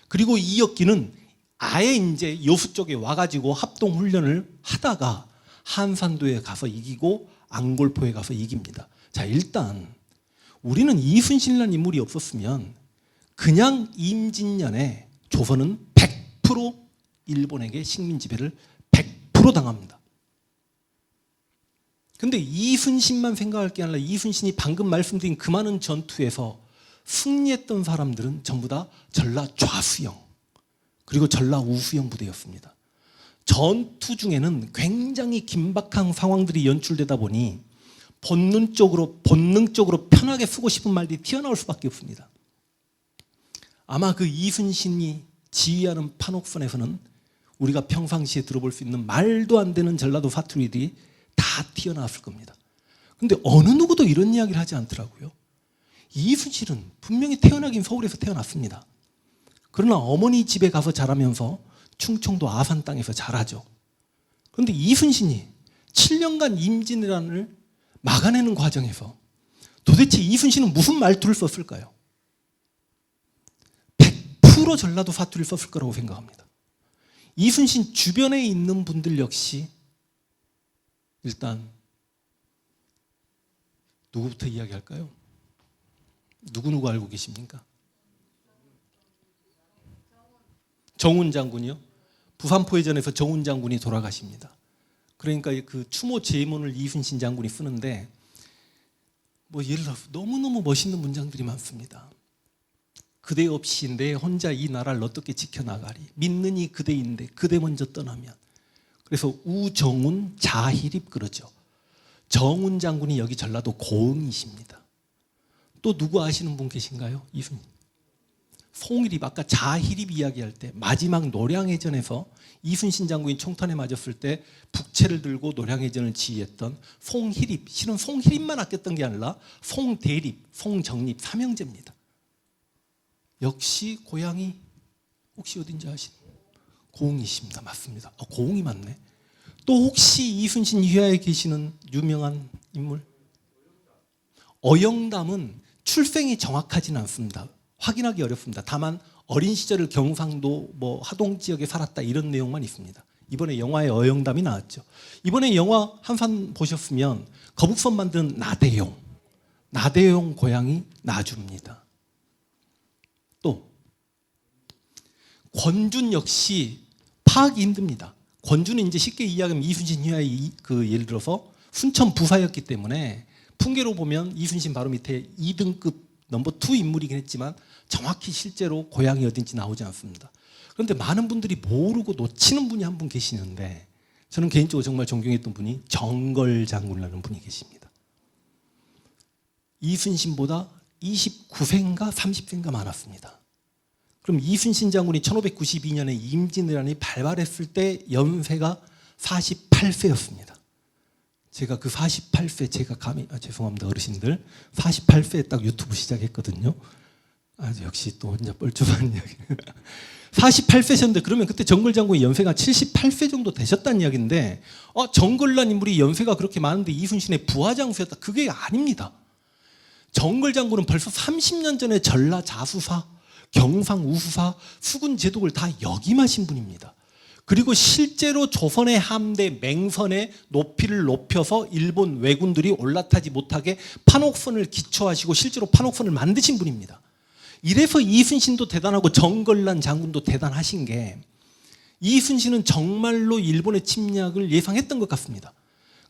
그리고 이역기는 아예 이제 여수 쪽에 와가지고 합동 훈련을 하다가 한산도에 가서 이기고 앙골포에 가서 이깁니다. 자, 일단 우리는 이순신이라는 인물이 없었으면 그냥 임진년에 조선은 100% 일본에게 식민 지배를 100% 당합니다. 근데 이순신만 생각할 게 아니라 이순신이 방금 말씀드린 그 많은 전투에서 승리했던 사람들은 전부 다 전라 좌수영 그리고 전라 우수영 부대였습니다. 전투 중에는 굉장히 긴박한 상황들이 연출되다 보니 본능적으로 편하게 쓰고 싶은 말들이 튀어나올 수밖에 없습니다. 아마 그 이순신이 지휘하는 판옥선에서는 우리가 평상시에 들어볼 수 있는 말도 안 되는 전라도 사투리들이 다 튀어나왔을 겁니다. 근데 어느 누구도 이런 이야기를 하지 않더라고요. 이순신은 분명히 태어나긴 서울에서 태어났습니다. 그러나 어머니 집에 가서 자라면서 충청도 아산 땅에서 자라죠. 그런데 이순신이 7년간 임진왜란을 막아내는 과정에서 도대체 이순신은 무슨 말투를 썼을까요? 100% 전라도 사투리를 썼을 거라고 생각합니다. 이순신 주변에 있는 분들 역시 일단 누구부터 이야기할까요? 누구 알고 계십니까? 정훈 장군이요. 부산포회전에서 정훈 장군이 돌아가십니다. 그러니까 그 추모 제문을 이순신 장군이 쓰는데 뭐 예를 들어 너무너무 멋있는 문장들이 많습니다. 그대 없이 내 혼자 이 나라를 어떻게 지켜나가리. 믿느니 그대인데 그대 먼저 떠나면. 그래서 우정훈 자희립 그러죠. 정훈 장군이 여기 전라도 고흥이십니다. 또 누구 아시는 분 계신가요? 이순신. 송희립, 아까 자희립 이야기할 때 마지막 노량해전에서 이순신 장군이 총탄에 맞았을 때 북채를 들고 노량해전을 지휘했던 송희립, 실은 송희립만 아꼈던 게 아니라 송대립, 송정립 삼형제입니다. 역시 고향이 혹시 어딘지 아시나요? 고흥이십니다. 맞습니다. 고흥이 맞네. 또 혹시 이순신 휘하에 계시는 유명한 인물? 어영담은 출생이 정확하지는 않습니다. 확인하기 어렵습니다. 다만 어린 시절을 경상도 뭐 하동 지역에 살았다 이런 내용만 있습니다. 이번에 영화에 어영담이 나왔죠. 이번에 영화 한편 보셨으면 거북선 만든 나대용 고향이 나주입니다. 또 권준 역시 파악이 힘듭니다. 권준은 이제 쉽게 이야기하면 이순신 휘하의 그 예를 들어서 순천 부사였기 때문에 풍계로 보면 이순신 바로 밑에 2등급 넘버 2 인물이긴 했지만 정확히 실제로 고향이 어딘지 나오지 않습니다. 그런데 많은 분들이 모르고 놓치는 분이 한 분 계시는데 저는 개인적으로 정말 존경했던 분이 정걸 장군이라는 분이 계십니다. 이순신보다 29세인가 30세인가 많았습니다. 그럼 이순신 장군이 1592년에 임진왜란이 발발했을 때 연세가 48세였습니다. 제가 그 48세 제가 감히 죄송합니다 어르신들 48세에 딱 유튜브 시작했거든요. 역시 또 혼자 뻘쭘한 이야기. 48세셨는데 그러면 그때 정걸 장군의 연세가 78세 정도 되셨다는 이야기인데 정걸란 인물이 연세가 그렇게 많은데 이순신의 부하장수였다. 그게 아닙니다. 정걸 장군은 벌써 30년 전에 전라 자수사, 경상 우수사, 수군 제독을 다 역임하신 분입니다. 그리고 실제로 조선의 함대 맹선의 높이를 높여서 일본 왜군들이 올라타지 못하게 판옥선을 기초하시고 실제로 판옥선을 만드신 분입니다. 이래서 이순신도 대단하고 정걸란 장군도 대단하신 게 이순신은 정말로 일본의 침략을 예상했던 것 같습니다.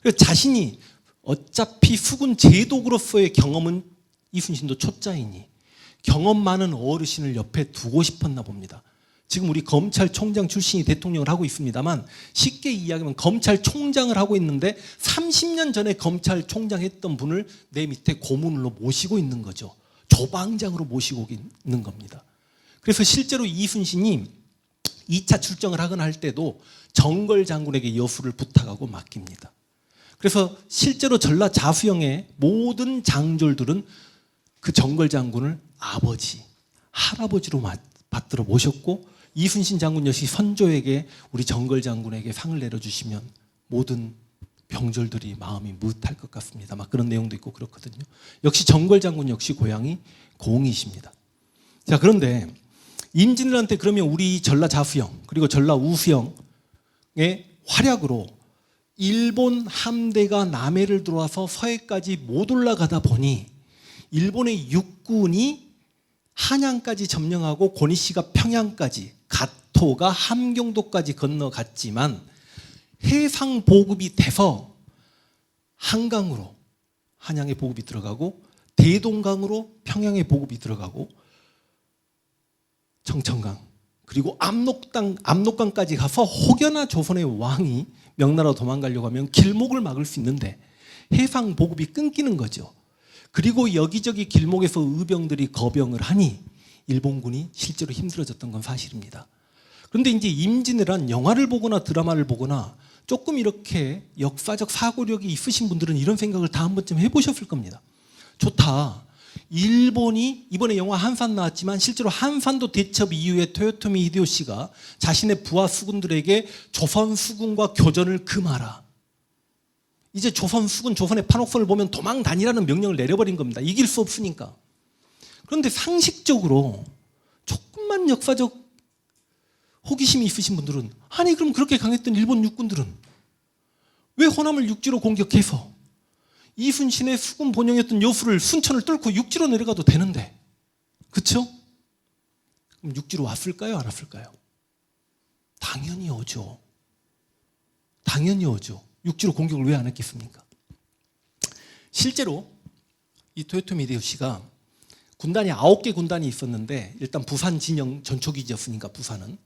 그래서 자신이 어차피 수군 제독으로서의 경험은 이순신도 초짜이니 경험 많은 어르신을 옆에 두고 싶었나 봅니다. 지금 우리 검찰총장 출신이 대통령을 하고 있습니다만 쉽게 이야기하면 검찰총장을 하고 있는데 30년 전에 검찰총장 했던 분을 내 밑에 고문으로 모시고 있는 거죠. 조방장으로 모시고 있는 겁니다. 그래서 실제로 이순신이 2차 출정을 하거나 할 때도 정걸 장군에게 여수를 부탁하고 맡깁니다. 그래서 실제로 전라 자수영의 모든 장졸들은 그 정걸 장군을 아버지, 할아버지로 받들어 모셨고 이순신 장군 역시 선조에게 우리 정걸 장군에게 상을 내려주시면 모든 병졸들이 마음이 무릇할 것 같습니다. 막 그런 내용도 있고 그렇거든요. 역시 정걸 장군 역시 고향이 고흥이십니다. 자, 그런데 임진왜란 때 그러면 우리 전라 자수영 그리고 전라 우수영의 활약으로 일본 함대가 남해를 들어와서 서해까지 못 올라가다 보니 일본의 육군이 한양까지 점령하고 고니 씨가 평양까지 가토가 함경도까지 건너갔지만 해상 보급이 돼서 한강으로 한양의 보급이 들어가고 대동강으로 평양의 보급이 들어가고 청천강 그리고 압록강까지 가서 혹여나 조선의 왕이 명나라 도망가려고 하면 길목을 막을 수 있는데 해상 보급이 끊기는 거죠. 그리고 여기저기 길목에서 의병들이 거병을 하니 일본군이 실제로 힘들어졌던 건 사실입니다. 그런데 이제 임진왜란 영화를 보거나 드라마를 보거나 조금 이렇게 역사적 사고력이 있으신 분들은 이런 생각을 다 한 번쯤 해보셨을 겁니다. 좋다. 일본이 이번에 영화 한산 나왔지만 실제로 한산도 대첩 이후에 토요토미 히데요시가 자신의 부하 수군들에게 조선 수군과 교전을 금하라. 이제 조선 수군, 조선의 판옥선을 보면 도망 다니라는 명령을 내려버린 겁니다. 이길 수 없으니까. 그런데 상식적으로 조금만 역사적 호기심이 있으신 분들은 아니 그럼 그렇게 강했던 일본 육군들은 왜 호남을 육지로 공격해서 이순신의 수군 본영이었던 여수를 순천을 뚫고 육지로 내려가도 되는데 그렇죠? 그럼 육지로 왔을까요? 안 왔을까요? 당연히 오죠. 당연히 오죠. 육지로 공격을 왜 안 했겠습니까? 실제로 이 토요토미 히데요시가 군단이 9개 군단이 있었는데 일단 부산 진영 전초기지였으니까 부산은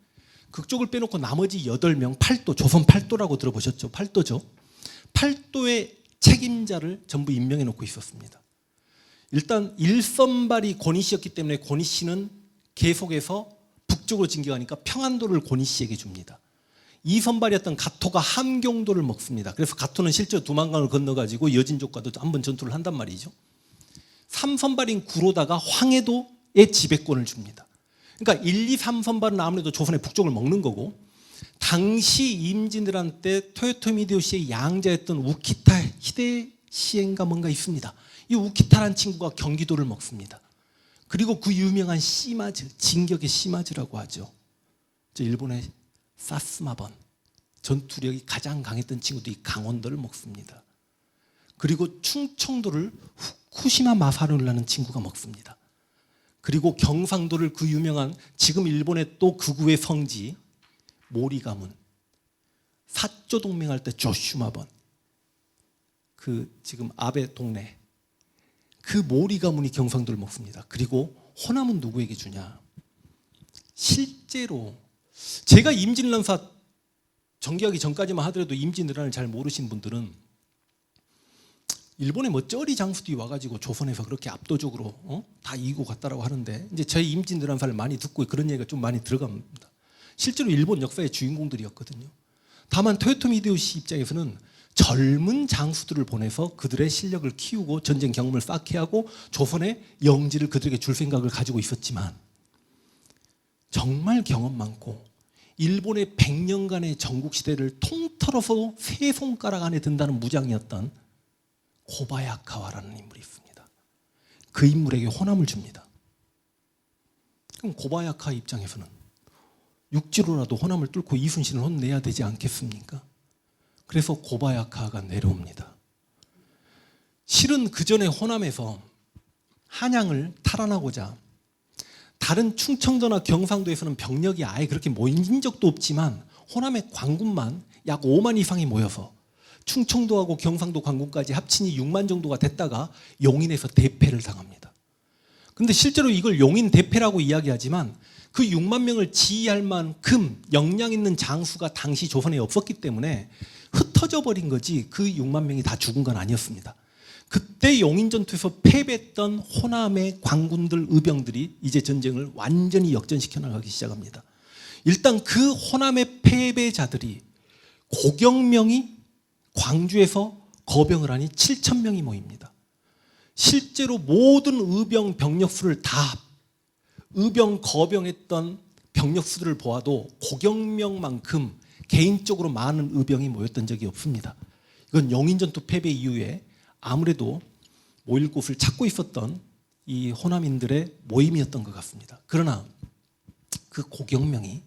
그쪽을 빼놓고 나머지 8명 8도 조선 8도라고 들어보셨죠? 8도죠. 8도의 책임자를 전부 임명해 놓고 있었습니다. 일단 1선발이 권희 씨였기 때문에 권희 씨는 계속해서 북쪽으로 진격하니까 평안도를 권희 씨에게 줍니다. 2선발이었던 가토가 함경도를 먹습니다. 그래서 가토는 실제로 두만강을 건너가지고 여진족과도 한번 전투를 한단 말이죠. 3선발인 구로다가 황해도의 지배권을 줍니다. 그러니까 1, 2, 3선발은 아무래도 조선의 북쪽을 먹는 거고 당시 임진왜란 때 토요토미 히데요시의 양자였던 우키타 히데시엔가 뭔가 있습니다. 이 우키타라는 친구가 경기도를 먹습니다. 그리고 그 유명한 시마즈, 진격의 시마즈라고 하죠. 저 일본의 사스마번, 전투력이 가장 강했던 친구들이 강원도를 먹습니다. 그리고 충청도를 후쿠시마 마사루라는 친구가 먹습니다. 그리고 경상도를 그 유명한 지금 일본의 또 극우의 성지 모리가문, 사조 동맹할 때 조슈마번, 그 지금 아베 동네 그 모리가문이 경상도를 먹습니다. 그리고 호남은 누구에게 주냐? 실제로 제가 임진왜란사 전개하기 전까지만 하더라도 임진왜란을 잘 모르신 분들은 일본의 뭐 쩌리 장수들이 와가지고 조선에서 그렇게 압도적으로 다 이기고 갔다라고 하는데 이제 저희 임진왜란사를 많이 듣고 그런 얘기가 좀 많이 들어갑니다. 실제로 일본 역사의 주인공들이었거든요. 다만 토요토미 히데요시 입장에서는 젊은 장수들을 보내서 그들의 실력을 키우고 전쟁 경험을 쌓게 하고 조선의 영지를 그들에게 줄 생각을 가지고 있었지만 정말 경험 많고 일본의 100년간의 전국시대를 통틀어서 세 손가락 안에 든다는 무장이었던 고바야카와라는 인물이 있습니다. 그 인물에게 호남을 줍니다. 그럼 고바야카 입장에서는 육지로라도 호남을 뚫고 이순신을 혼내야 되지 않겠습니까? 그래서 고바야카가 내려옵니다. 실은 그 전에 호남에서 한양을 탈환하고자 다른 충청도나 경상도에서는 병력이 아예 그렇게 모인 적도 없지만 호남의 관군만 약 5만 이상이 모여서 충청도하고 경상도 관군까지 합치니 6만 정도가 됐다가 용인에서 대패를 당합니다. 그런데 실제로 이걸 용인 대패라고 이야기하지만 그 6만 명을 지휘할 만큼 역량 있는 장수가 당시 조선에 없었기 때문에 흩어져 버린 거지 그 6만 명이 다 죽은 건 아니었습니다. 그때 용인전투에서 패배했던 호남의 관군들, 의병들이 이제 전쟁을 완전히 역전시켜 나가기 시작합니다. 일단 그 호남의 패배자들이 고경명이 광주에서 거병을 하니 7천 명이 모입니다. 실제로 모든 의병 병력수를 다 의병 거병했던 병력수들을 보아도 고경명만큼 개인적으로 많은 의병이 모였던 적이 없습니다. 이건 용인전투 패배 이후에 아무래도 모일 곳을 찾고 있었던 이 호남인들의 모임이었던 것 같습니다. 그러나 그 고경명이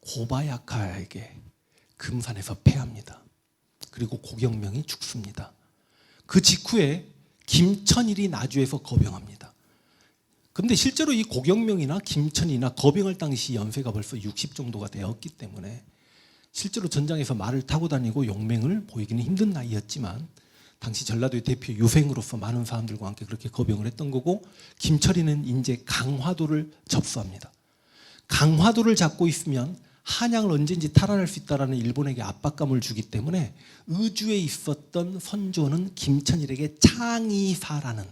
고바야카에게 금산에서 패합니다. 그리고 고경명이 죽습니다. 그 직후에 김천일이 나주에서 거병합니다. 근데 실제로 이 고경명이나 김천이나 거병할 당시 연세가 벌써 60 정도가 되었기 때문에 실제로 전장에서 말을 타고 다니고 용맹을 보이기는 힘든 나이였지만 당시 전라도의 대표 유생으로서 많은 사람들과 함께 그렇게 거병을 했던 거고, 김철이는 이제 강화도를 접수합니다. 강화도를 잡고 있으면 한양을 언제든지 탈환할 수 있다라는 일본에게 압박감을 주기 때문에 의주에 있었던 선조는 김천일에게 창의사라는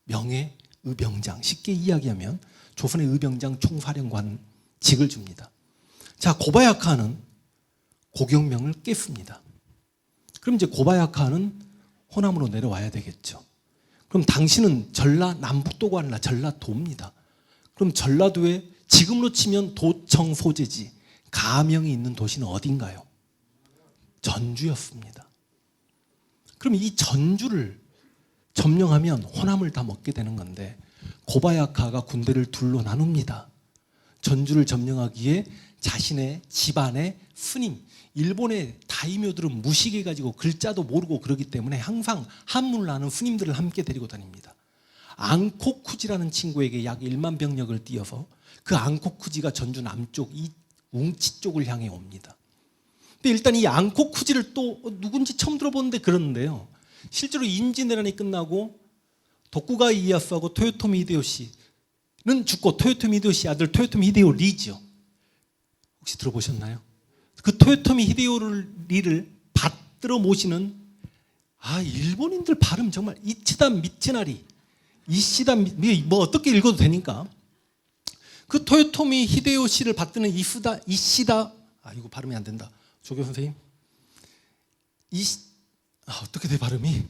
명예 의병장, 쉽게 이야기하면 조선의 의병장 총사령관직을 줍니다. 자, 고바야카는 고경명을 깼습니다. 그럼 이제 고바야카는 호남으로 내려와야 되겠죠. 그럼 당신은 남북도가 아니라 전라도입니다. 그럼 전라도에 지금으로 치면 도청 소재지 가명이 있는 도시는 어딘가요? 전주였습니다. 그럼 이 전주를 점령하면 호남을 다 먹게 되는 건데, 고바야카가 군대를 둘로 나눕니다. 전주를 점령하기에 자신의 집안의 스님, 일본의 다이묘들은 무식해가지고 글자도 모르고 그러기 때문에 항상 한문을 아는 스님들을 함께 데리고 다닙니다. 앙코쿠지라는 친구에게 약 1만 병력을 띄어서 그 앙코쿠지가 전주 남쪽 이 웅치 쪽을 향해 옵니다. 근데 일단 이 앙코쿠지를 또 누군지 처음 들어보는데 그러는데요. 실제로 임진왜란이 끝나고 도쿠가와 이에야스하고 토요토미 히데요시는 죽고 토요토미 히데요시 아들 토요토미 히데요리죠. 혹시 들어보셨나요? 그 토요토미 히데요리를 받들어 모시는 일본인들 발음 정말 이치다 미치나리 이시다 뭐 어떻게 읽어도 되니까 그 토요토미 히데요시를 받드는 이시다 이거 발음이 안 된다. 조교 선생님 어떻게 돼 발음이?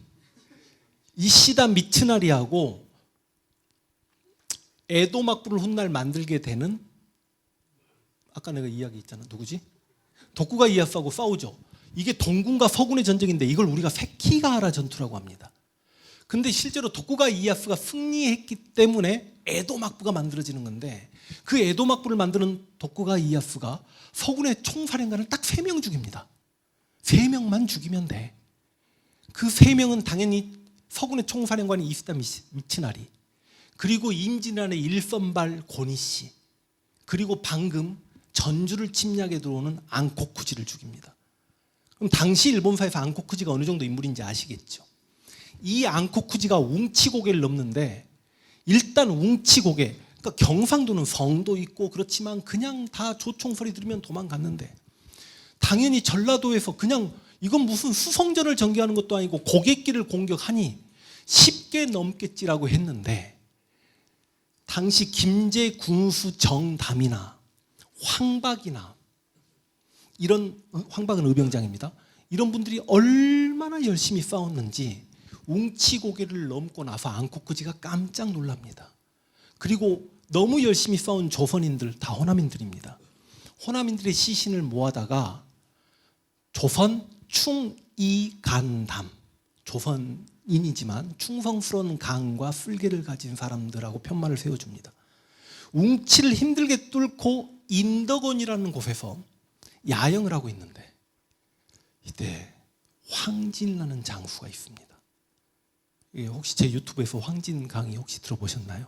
이시다 미츠나리하고 에도 막부를 훗날 만들게 되는 아까 내가 이야기 있잖아. 누구지? 도쿠가 이에야스하고 싸우죠. 이게 동군과 서군의 전쟁인데 이걸 우리가 세키가하라 전투라고 합니다. 근데 실제로 도쿠가 이에야스가 승리했기 때문에 에도 막부가 만들어지는 건데, 그 에도 막부를 만드는 도쿠가 이에야스가 서군의 총사령관을 딱 3명 죽입니다. 3명만 죽이면 돼. 그 3명은 당연히 서군의 총사령관이 이시다 미츠나리, 그리고 임진왜란의 일선발 고니씨, 그리고 방금 전주를 침략에 들어오는 앙코쿠지를 죽입니다. 그럼 당시 일본사에서 앙코쿠지가 어느 정도 인물인지 아시겠죠? 이 앙코쿠지가 웅치고개를 넘는데, 일단 웅치고개, 그러니까 경상도는 성도 있고 그렇지만 그냥 다 조총소리 들으면 도망갔는데, 당연히 전라도에서 그냥 이건 무슨 수성전을 전개하는 것도 아니고 고갯길을 공격하니 쉽게 넘겠지라고 했는데, 당시 김제 군수 정담이나 황박이나 이런, 황박은 의병장입니다. 이런 분들이 얼마나 열심히 싸웠는지 웅치고개를 넘고 나서 앙코쿠지가 깜짝 놀랍니다. 그리고 너무 열심히 싸운 조선인들 다 호남인들입니다. 호남인들의 시신을 모아다가 조선 충이간담, 조선인이지만 충성스러운 간과 쓸개를 가진 사람들하고 편말을 세워줍니다. 웅치를 힘들게 뚫고 인덕원이라는 곳에서 야영을 하고 있는데, 이때 황진이라는 장수가 있습니다. 혹시 제 유튜브에서 황진 강의 혹시 들어보셨나요?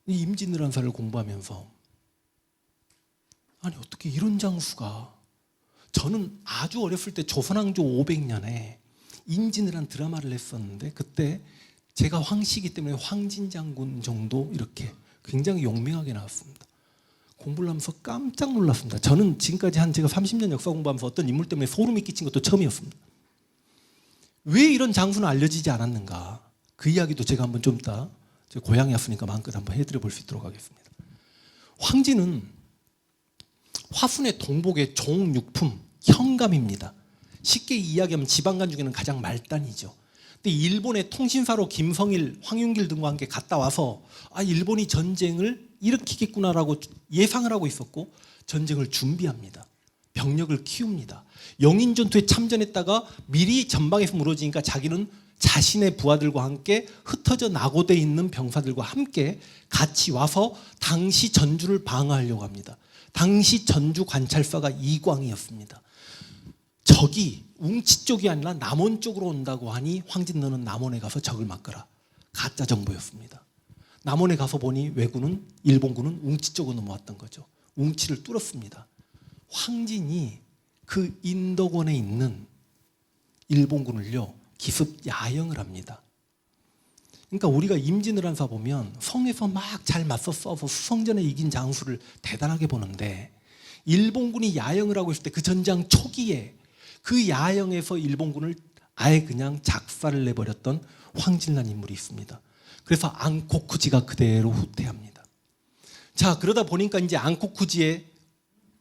이 임진왜란사를 공부하면서 아니 어떻게 이런 장수가, 저는 아주 어렸을 때 조선왕조 500년에 임진왜란 드라마를 했었는데, 그때 제가 황씨이기 때문에 황진 장군 정도 이렇게 굉장히 용맹하게 나왔습니다. 공부를 하면서 깜짝 놀랐습니다. 저는 지금까지 제가 30년 역사 공부하면서 어떤 인물 때문에 소름이 끼친 것도 처음이었습니다. 왜 이런 장수는 알려지지 않았는가? 그 이야기도 제가 한번 좀 이따 제 고향에 왔으니까 마음껏 한번 해드려 볼 수 있도록 하겠습니다. 황진은 화순의 동복의 종육품 현감입니다. 쉽게 이야기하면 지방간 중에는 가장 말단이죠. 근데 일본의 통신사로 김성일, 황윤길 등과 함께 갔다 와서 일본이 전쟁을 일으키겠구나라고 예상을 하고 있었고 전쟁을 준비합니다. 병력을 키웁니다. 영인전투에 참전했다가 미리 전방에서 무너지니까 자기는 자신의 부하들과 함께 흩어져 낙오돼 있는 병사들과 함께 같이 와서 당시 전주를 방어하려고 합니다. 당시 전주 관찰사가 이광이었습니다. 적이 웅치 쪽이 아니라 남원 쪽으로 온다고 하니 황진 너는 남원에 가서 적을 막거라. 가짜 정보였습니다. 남원에 가서 보니 왜군은, 일본군은 웅치 쪽으로 넘어왔던 거죠. 웅치를 뚫었습니다. 황진이 그 인덕원에 있는 일본군을요 기습 야영을 합니다. 그러니까 우리가 임진왜란사 보면 성에서 막 잘 맞서 싸워서 수성전에 이긴 장수를 대단하게 보는데, 일본군이 야영을 하고 있을 때 그 전장 초기에 그 야영에서 일본군을 아예 그냥 작사를 내버렸던 황진란 인물이 있습니다. 그래서 앙코쿠지가 그대로 후퇴합니다. 자, 그러다 보니까 이제 앙코쿠지의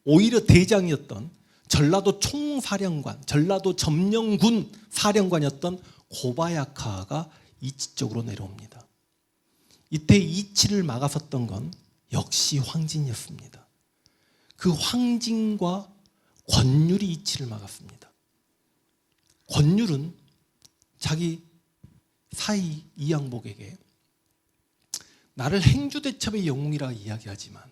오히려 대장이었던 전라도 총사령관, 전라도 점령군 사령관이었던 고바야카가 이치 쪽으로 내려옵니다. 이때 이치를 막아섰던 건 역시 황진이었습니다. 그 황진과 권율이 이치를 막았습니다. 권율은 자기 사이 이양복에게 나를 행주대첩의 영웅이라 이야기하지만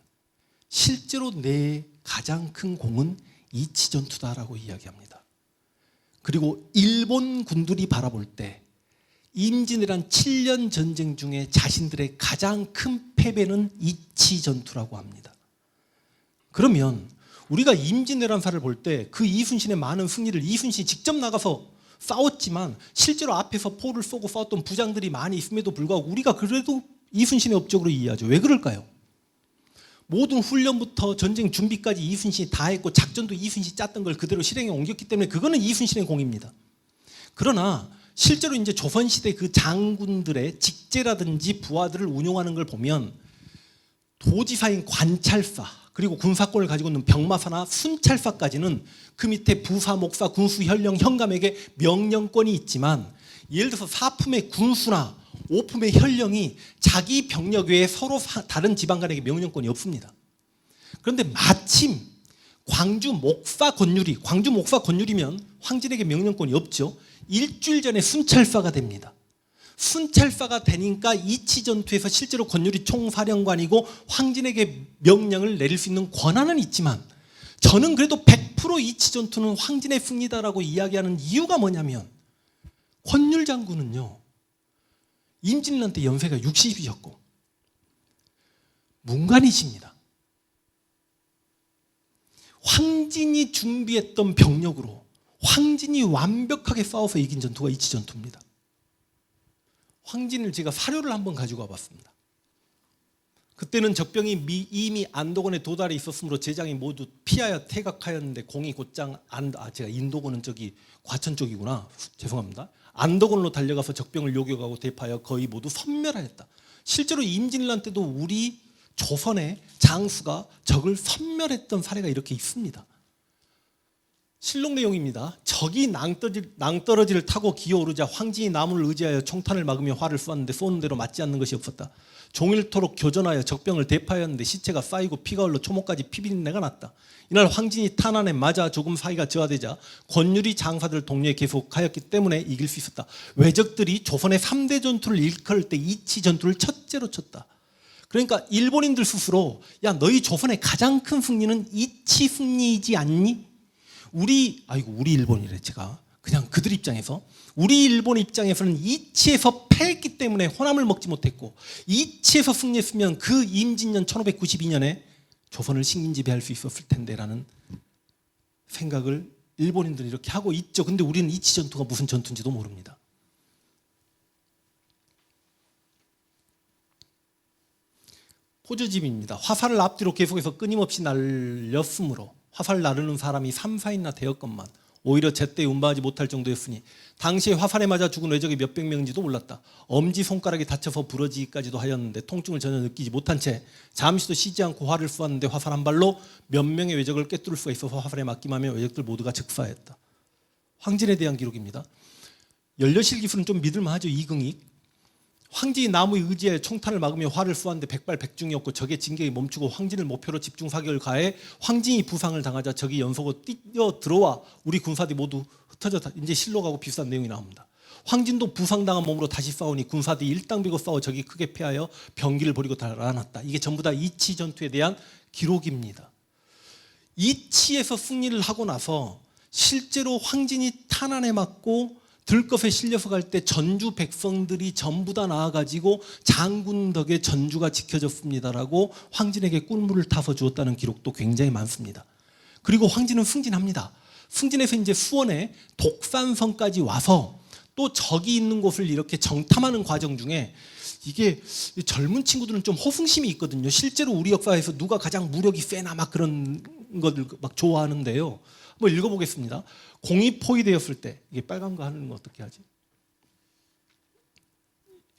실제로 내 가장 큰 공은 이치전투다라고 이야기합니다. 그리고 일본 군들이 바라볼 때 임진왜란 7년 전쟁 중에 자신들의 가장 큰 패배는 이치전투라고 합니다. 그러면 우리가 임진왜란사를 볼 때 그 이순신의 많은 승리를 이순신이 직접 나가서 싸웠지만 실제로 앞에서 포를 쏘고 싸웠던 부장들이 많이 있음에도 불구하고 우리가 그래도 이순신의 업적으로 이해하죠. 왜 그럴까요? 모든 훈련부터 전쟁 준비까지 이순신이 다 했고 작전도 이순신이 짰던 걸 그대로 실행에 옮겼기 때문에 그거는 이순신의 공입니다. 그러나 실제로 이제 조선시대 그 장군들의 직제라든지 부하들을 운용하는 걸 보면 도지사인 관찰사 그리고 군사권을 가지고 있는 병마사나 순찰사까지는 그 밑에 부사, 목사, 군수, 현령, 현감에게 명령권이 있지만 예를 들어서 사품의 군수나 오품의 현령이 자기 병력 외에 서로 다른 지방간에게 명령권이 없습니다. 그런데 마침 광주 목사 권율이면 황진에게 명령권이 없죠. 일주일 전에 순찰사가 됩니다. 순찰사가 되니까 이치전투에서 실제로 권율이 총사령관이고 황진에게 명령을 내릴 수 있는 권한은 있지만 저는 그래도 100% 이치전투는 황진의 승리다라고 이야기하는 이유가 뭐냐면 권율 장군은요 임진왜란 때 연세가 60이셨고 문관이십니다. 황진이 준비했던 병력으로 황진이 완벽하게 싸워서 이긴 전투가 이치전투입니다. 황진을 제가 사료를 한번 가지고 와봤습니다. 그때는 적병이 이미 안도건에 도달해 있었으므로 제장이 모두 피하여 퇴각하였는데 공이 곧장 제가 인도건은 저기 과천 쪽이구나. 죄송합니다. 안도건으로 달려가서 적병을 요격하고 대파하여 거의 모두 섬멸하였다. 실제로 임진왜란 때도 우리 조선의 장수가 적을 섬멸했던 사례가 이렇게 있습니다. 실록 내용입니다. 적이 낭떠러지를 타고 기어오르자 황진이 나무를 의지하여 총탄을 막으며 활을 쏘았는데 쏘는 대로 맞지 않는 것이 없었다. 종일토록 교전하여 적병을 대파하였는데 시체가 쌓이고 피가 흘러 초목까지 피비린내가 났다. 이날 황진이 탄환에 맞아 조금 사이가 저하되자 권율이 장사들 동료에 계속하였기 때문에 이길 수 있었다. 왜적들이 조선의 3대 전투를 일컬을 때 이치 전투를 첫째로 쳤다. 그러니까 일본인들 스스로 야 너희 조선의 가장 큰 승리는 이치 승리이지 않니? 우리 일본이래 제가 그냥 그들 입장에서 우리 일본 입장에서는 이치에서 패했기 때문에 호남을 먹지 못했고 이치에서 승리했으면 그 임진년 1592년에 조선을 식민지배할 수 있었을 텐데라는 생각을 일본인들이 이렇게 하고 있죠. 근데 우리는 이치 전투가 무슨 전투인지도 모릅니다. 포조집입니다. 화살을 앞뒤로 계속해서 끊임없이 날렸으므로 화살 나르는 사람이 3, 4인나 되었건만 오히려 제때 운반하지 못할 정도였으니 당시에 화살에 맞아 죽은 외적이 몇백 명인지도 몰랐다. 엄지손가락이 다쳐서 부러지기까지도 하였는데 통증을 전혀 느끼지 못한 채 잠시도 쉬지 않고 활을 쏘았는데 화살 한 발로 몇 명의 외적을 꿰뚫을 수가 있어서 화살에 맞기만 하며 외적들 모두가 즉사했다. 황진에 대한 기록입니다. 연려실 기술은 좀 믿을만하죠. 이긍익. 황진이 나무에 의지하여 총탄을 막으며 활을 쏘았는데 백발백중이었고 적의 진격이 멈추고 황진을 목표로 집중 사격을 가해 황진이 부상을 당하자 적이 연속으로 뛰어 들어와 우리 군사들이 모두 흩어져 이제 실록하고 비슷한 내용이 나옵니다. 황진도 부상당한 몸으로 다시 싸우니 군사들이 일당비고 싸워 적이 크게 패하여 병기를 버리고 달아났다. 이게 전부 다 이치 전투에 대한 기록입니다. 이치에서 승리를 하고 나서 실제로 황진이 탄환에 맞고 들것에 실려서 갈 때 전주 백성들이 전부 다 나와가지고 장군 덕에 전주가 지켜졌습니다라고 황진에게 꿀물을 타서 주었다는 기록도 굉장히 많습니다. 그리고 황진은 승진합니다. 승진해서 이제 수원에 독산성까지 와서 또 저기 있는 곳을 이렇게 정탐하는 과정 중에 이게 젊은 친구들은 좀 호승심이 있거든요. 실제로 우리 역사에서 누가 가장 무력이 세나 막 그런 것들 막 좋아하는데요. 한번 읽어보겠습니다. 공이 포위되었을 때, 이게 빨간 거 하는 거 어떻게 하지?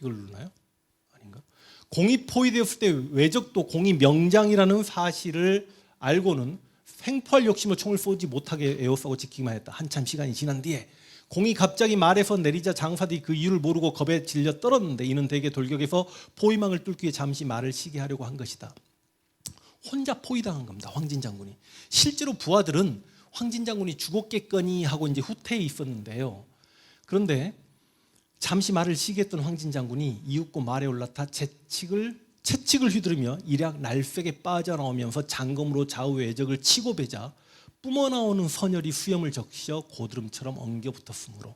이걸 누르나요? 아닌가? 공이 포위되었을 때 외적도 공이 명장이라는 사실을 알고는 생포할 욕심으로 총을 쏘지 못하게 에워싸고 지키기만 했다. 한참 시간이 지난 뒤에 공이 갑자기 말에서 내리자 장사들이 그 이유를 모르고 겁에 질려 떨었는데 이는 대개 돌격에서 포위망을 뚫기 위해 잠시 말을 쉬게 하려고 한 것이다. 혼자 포위당한 겁니다. 황진 장군이. 실제로 부하들은 황진 장군이 죽었겠거니 하고 이제 후퇴해 있었는데요. 그런데 잠시 말을 쉬게 했던 황진 장군이 이윽고 말에 올라타 채찍을 휘두르며 일약 날쌔게 빠져나오면서 장검으로 좌우 외적을 치고 베자 뿜어나오는 선열이 수염을 적셔 고드름처럼 엉겨붙었으므로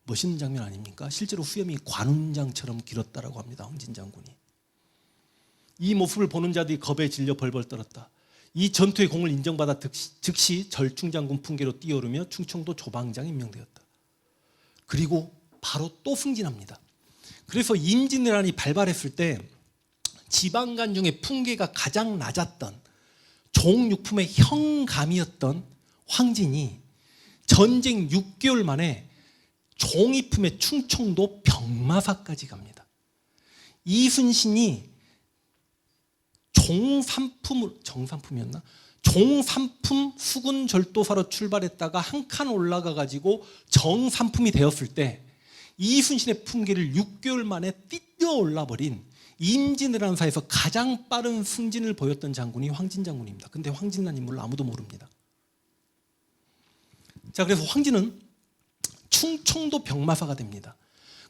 멋있는 장면 아닙니까? 실제로 수염이 관운장처럼 길었다라고 합니다. 황진 장군이. 이 모습을 보는 자들이 겁에 질려 벌벌 떨었다. 이 전투의 공을 인정받아 즉시 절충장군 풍계로 뛰어오르며 충청도 조방장 임명되었다. 그리고 바로 또 승진합니다. 그래서 임진왜란이 발발했을 때 지방간 중에 풍계가 가장 낮았던 종육품의 형감이었던 황진이 전쟁 6개월 만에 종이품의 충청도 병마사까지 갑니다. 이순신이 정삼품이었나? 종삼품 수군 절도사로 출발했다가 한 칸 올라가 가지고 정삼품이 되었을 때 이순신의 풍계를 6개월 만에 뛰어올라 버린 임진왜란사에서 가장 빠른 승진을 보였던 장군이 황진 장군입니다. 근데 황진이라는 인물을 아무도 모릅니다. 자, 그래서 황진은 충청도 병마사가 됩니다.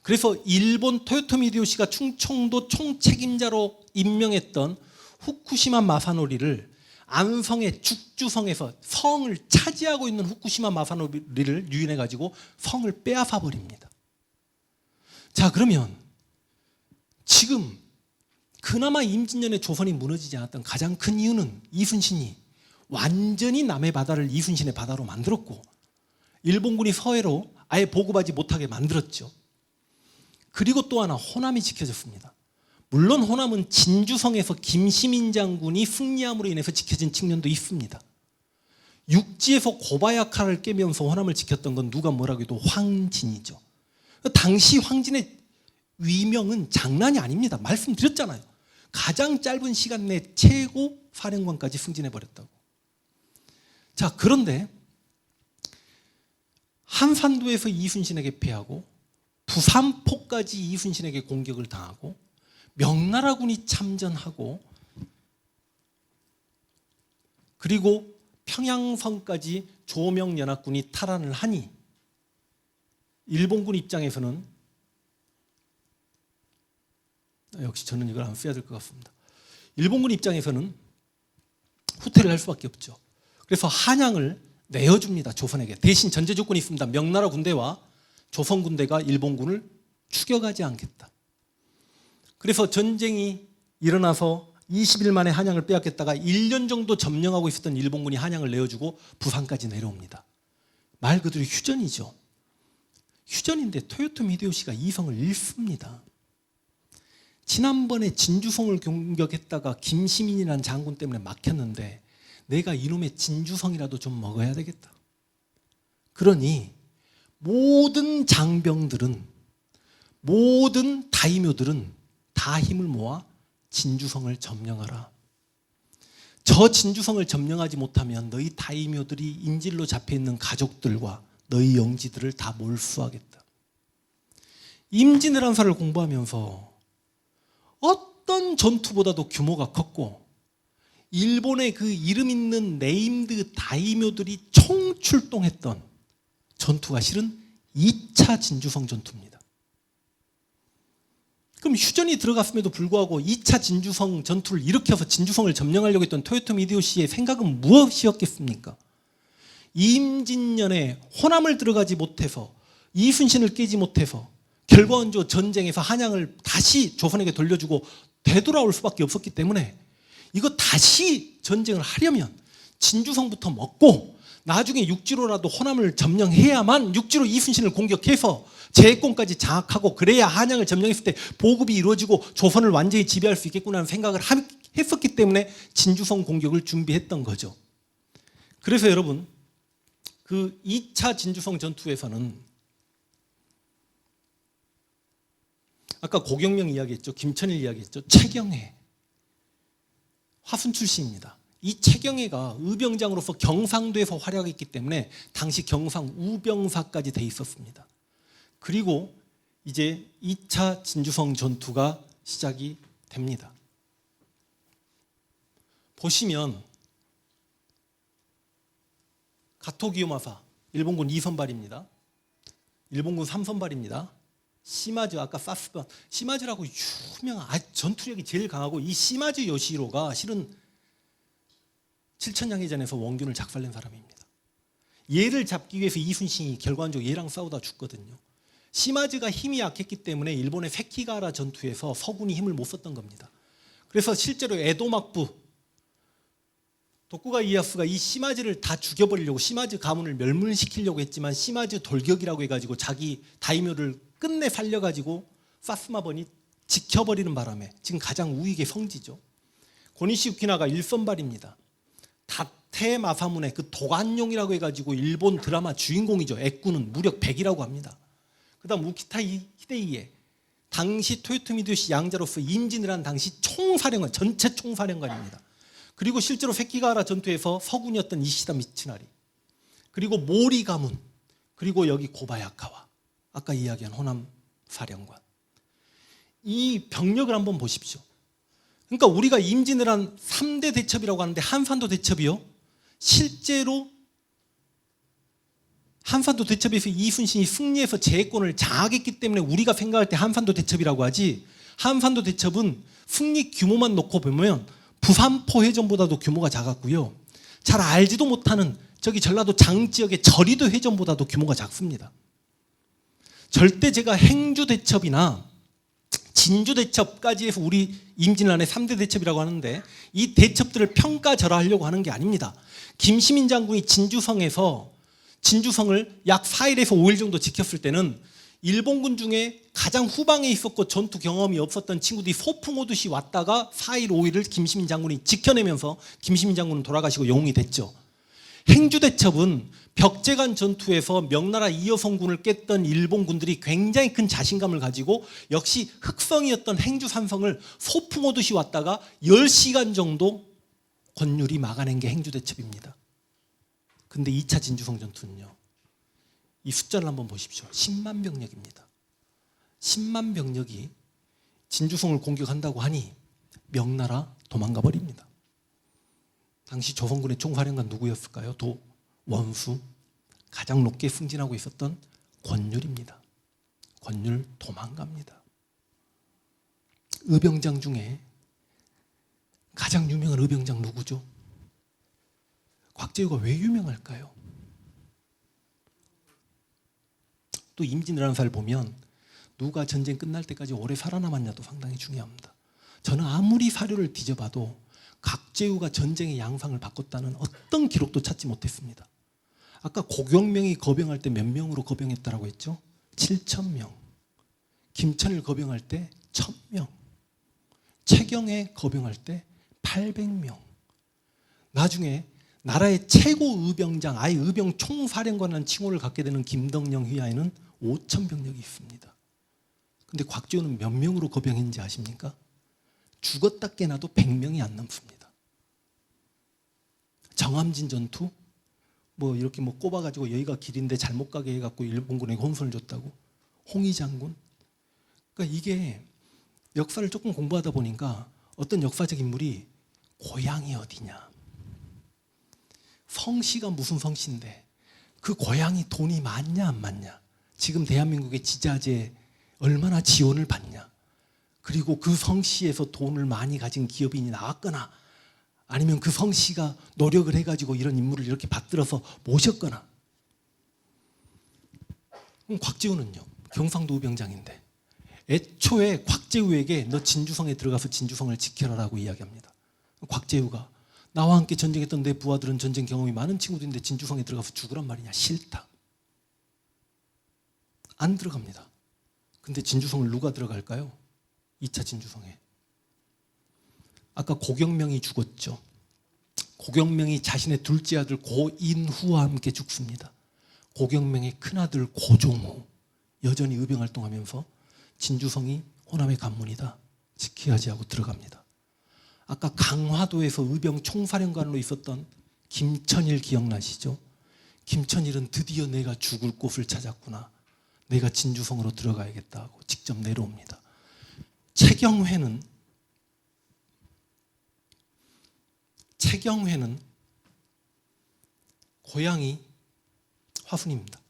그래서 일본 토요토미 히데요시가 충청도 총책임자로 임명했던 후쿠시마 마사노리를 안성의 죽주성에서 성을 차지하고 있는 후쿠시마 마사노리를 유인해 가지고 성을 빼앗아 버립니다. 자, 그러면 지금 그나마 임진년에 조선이 무너지지 않았던 가장 큰 이유는 이순신이 완전히 남의 바다를 이순신의 바다로 만들었고 일본군이 서해로 아예 보급하지 못하게 만들었죠. 그리고 또 하나 호남이 지켜졌습니다. 물론 호남은 진주성에서 김시민 장군이 승리함으로 인해서 지켜진 측면도 있습니다. 육지에서 고바야카를 깨면서 호남을 지켰던 건 누가 뭐라고 해도 황진이죠. 당시 황진의 위명은 장난이 아닙니다. 말씀드렸잖아요. 가장 짧은 시간 내 최고 사령관까지 승진해버렸다고. 자, 그런데 한산도에서 이순신에게 패하고 부산포까지 이순신에게 공격을 당하고 명나라군이 참전하고 그리고 평양성까지 조명연합군이 탈환을 하니 일본군 입장에서는 역시 저는 이걸 안 써야 될 것 같습니다. 일본군 입장에서는 후퇴를 할 수밖에 없죠. 그래서 한양을 내어줍니다. 조선에게. 대신 전제 조건이 있습니다. 명나라 군대와 조선 군대가 일본군을 추격하지 않겠다. 그래서 전쟁이 일어나서 20일 만에 한양을 빼앗겼다가 1년 정도 점령하고 있었던 일본군이 한양을 내어주고 부산까지 내려옵니다. 말 그대로 휴전이죠. 휴전인데 토요토미 히데요시가 이 성을 잃습니다. 지난번에 진주성을 공격했다가 김시민이라는 장군 때문에 막혔는데 내가 이놈의 진주성이라도 좀 먹어야 되겠다. 그러니 모든 장병들은 모든 다이묘들은 다 힘을 모아 진주성을 점령하라. 저 진주성을 점령하지 못하면 너희 다이묘들이 인질로 잡혀있는 가족들과 너희 영지들을 다 몰수하겠다. 임진왜란사를 공부하면서 어떤 전투보다도 규모가 컸고 일본의 그 이름 있는 네임드 다이묘들이 총출동했던 전투가 실은 2차 진주성 전투입니다. 그럼 휴전이 들어갔음에도 불구하고 2차 진주성 전투를 일으켜서 진주성을 점령하려고 했던 토요토미 히데요시의 생각은 무엇이었겠습니까? 임진년에 호남을 들어가지 못해서 이순신을 깨지 못해서 결과원조 전쟁에서 한양을 다시 조선에게 돌려주고 되돌아올 수밖에 없었기 때문에 이거 다시 전쟁을 하려면 진주성부터 먹고 나중에 육지로라도 호남을 점령해야만 육지로 이순신을 공격해서 제해권까지 장악하고 그래야 한양을 점령했을 때 보급이 이루어지고 조선을 완전히 지배할 수 있겠구나 하는 생각을 했었기 때문에 진주성 공격을 준비했던 거죠. 그래서 여러분 그 2차 진주성 전투에서는 아까 고경명 이야기했죠. 김천일 이야기했죠. 최경혜 화순 출신입니다. 이 최경혜가 의병장으로서 경상도에서 활약했기 때문에 당시 경상 우병사까지 돼 있었습니다. 그리고 이제 2차 진주성 전투가 시작이 됩니다. 보시면 가토기요마사 일본군 2선발입니다. 일본군 3선발입니다. 시마즈 아까 사스반 시마즈라고 유명한 전투력이 제일 강하고 이 시마즈 요시히로가 실은 칠천양해전에서 원균을 작살낸 사람입니다. 얘를 잡기 위해서 이순신이 결과적으로 얘랑 싸우다 죽거든요. 시마즈가 힘이 약했기 때문에 일본의 세키가라 전투에서 서군이 힘을 못 썼던 겁니다. 그래서 실제로 에도 막부 도쿠가 이에야스가 이 시마즈를 다 죽여버리려고 시마즈 가문을 멸문시키려고 했지만 시마즈 돌격이라고 해가지고 자기 다이묘를 끝내 살려가지고 사스마번이 지켜버리는 바람에 지금 가장 우익의 성지죠. 고니시 유키나가 1선발입니다. 다테 마사문의 그 도관용이라고 해가지고 일본 드라마 주인공이죠. 액구는 무력 100이라고 합니다. 그 다음 우키타 히데이에 당시 토요토미 도시 양자로서 임진을 한 당시 총사령관 전체 총사령관입니다. 그리고 실제로 세키가라 전투에서 서군이었던 이시다 미츠나리 그리고 모리 가문 그리고 여기 고바야카와 아까 이야기한 호남 사령관 이 병력을 한번 보십시오. 그러니까 우리가 임진을 한 3대 대첩이라고 하는데 한산도 대첩이요. 실제로 한산도 대첩에서 이순신이 승리해서 제해권을 장악했기 때문에 우리가 생각할 때 한산도 대첩이라고 하지 한산도 대첩은 승리 규모만 놓고 보면 부산포 해전보다도 규모가 작았고요. 잘 알지도 못하는 저기 전라도 장지역의 저리도 해전보다도 규모가 작습니다. 절대 제가 행주대첩이나 진주대첩까지 해서 우리 임진란의 3대 대첩이라고 하는데 이 대첩들을 평가절하하려고 하는 게 아닙니다. 김시민 장군이 진주성을 약 4일에서 5일 정도 지켰을 때는 일본군 중에 가장 후방에 있었고 전투 경험이 없었던 친구들이 소풍 오듯이 왔다가 4일 5일을 김시민 장군이 지켜내면서 김시민 장군은 돌아가시고 영웅이 됐죠. 행주대첩은 벽제간 전투에서 명나라 이여성군을 깼던 일본군들이 굉장히 큰 자신감을 가지고 역시 흑성이었던 행주산성을 소풍 오듯이 왔다가 10시간 정도 권율이 막아낸 게 행주대첩입니다. 근데 2차 진주성 전투는요. 이 숫자를 한번 보십시오. 10만 병력입니다. 10만 병력이 진주성을 공격한다고 하니 명나라 도망가 버립니다. 당시 조선군의 총사령관 누구였을까요? 원수 가장 높게 승진하고 있었던 권율입니다. 권율 도망갑니다. 의병장 중에 가장 유명한 의병장 누구죠? 곽재우가 왜 유명할까요? 또 임진왜란사를 보면 누가 전쟁 끝날 때까지 오래 살아남았냐도 상당히 중요합니다. 저는 아무리 사료를 뒤져봐도 곽재우가 전쟁의 양상을 바꿨다는 어떤 기록도 찾지 못했습니다. 아까 고경명이 거병할 때 몇 명으로 거병했다라고 했죠? 7,000명. 김천일 거병할 때 1,000명. 최경혜 거병할 때 800명. 나중에 나라의 최고 의병장, 아예 의병 총사령관이라는 칭호를 갖게 되는 김덕령 휘하에는 5,000병력이 있습니다. 근데 곽재우는 몇 명으로 거병했는지 아십니까? 죽었다 깨나도 100명이 안 넘습니다. 정함진 전투 뭐 이렇게 뭐 꼽아가지고 여기가 길인데 잘못 가게 해갖고 일본군에게 혼선을 줬다고. 홍희 장군. 그러니까 이게 역사를 조금 공부하다 보니까 어떤 역사적 인물이 고향이 어디냐, 성씨가 무슨 성씨인데 그 고향이 돈이 많냐 안 많냐, 지금 대한민국의 지자재 얼마나 지원을 받냐, 그리고 그 성씨에서 돈을 많이 가진 기업인이 나왔거나 아니면 그 성씨가 노력을 해가지고 이런 인물을 이렇게 받들어서 모셨거나. 그럼 곽재우는요, 경상도 의병장인데 애초에 곽재우에게 너 진주성에 들어가서 진주성을 지켜라라고 이야기합니다. 곽재우가 나와 함께 전쟁했던 내 부하들은 전쟁 경험이 많은 친구들인데 진주성에 들어가서 죽으란 말이냐? 싫다. 안 들어갑니다. 근데 진주성을 누가 들어갈까요? 2차 진주성에. 아까 고경명이 죽었죠. 고경명이 자신의 둘째 아들 고인후와 함께 죽습니다. 고경명의 큰아들 고종호 여전히 의병 활동하면서 진주성이 호남의 관문이다, 지켜야지 하고 들어갑니다. 아까 강화도에서 의병 총사령관으로 있었던 김천일 기억나시죠? 김천일은 드디어 내가 죽을 곳을 찾았구나, 내가 진주성으로 들어가야겠다 하고 직접 내려옵니다. 최경회는 고향이 화순입니다.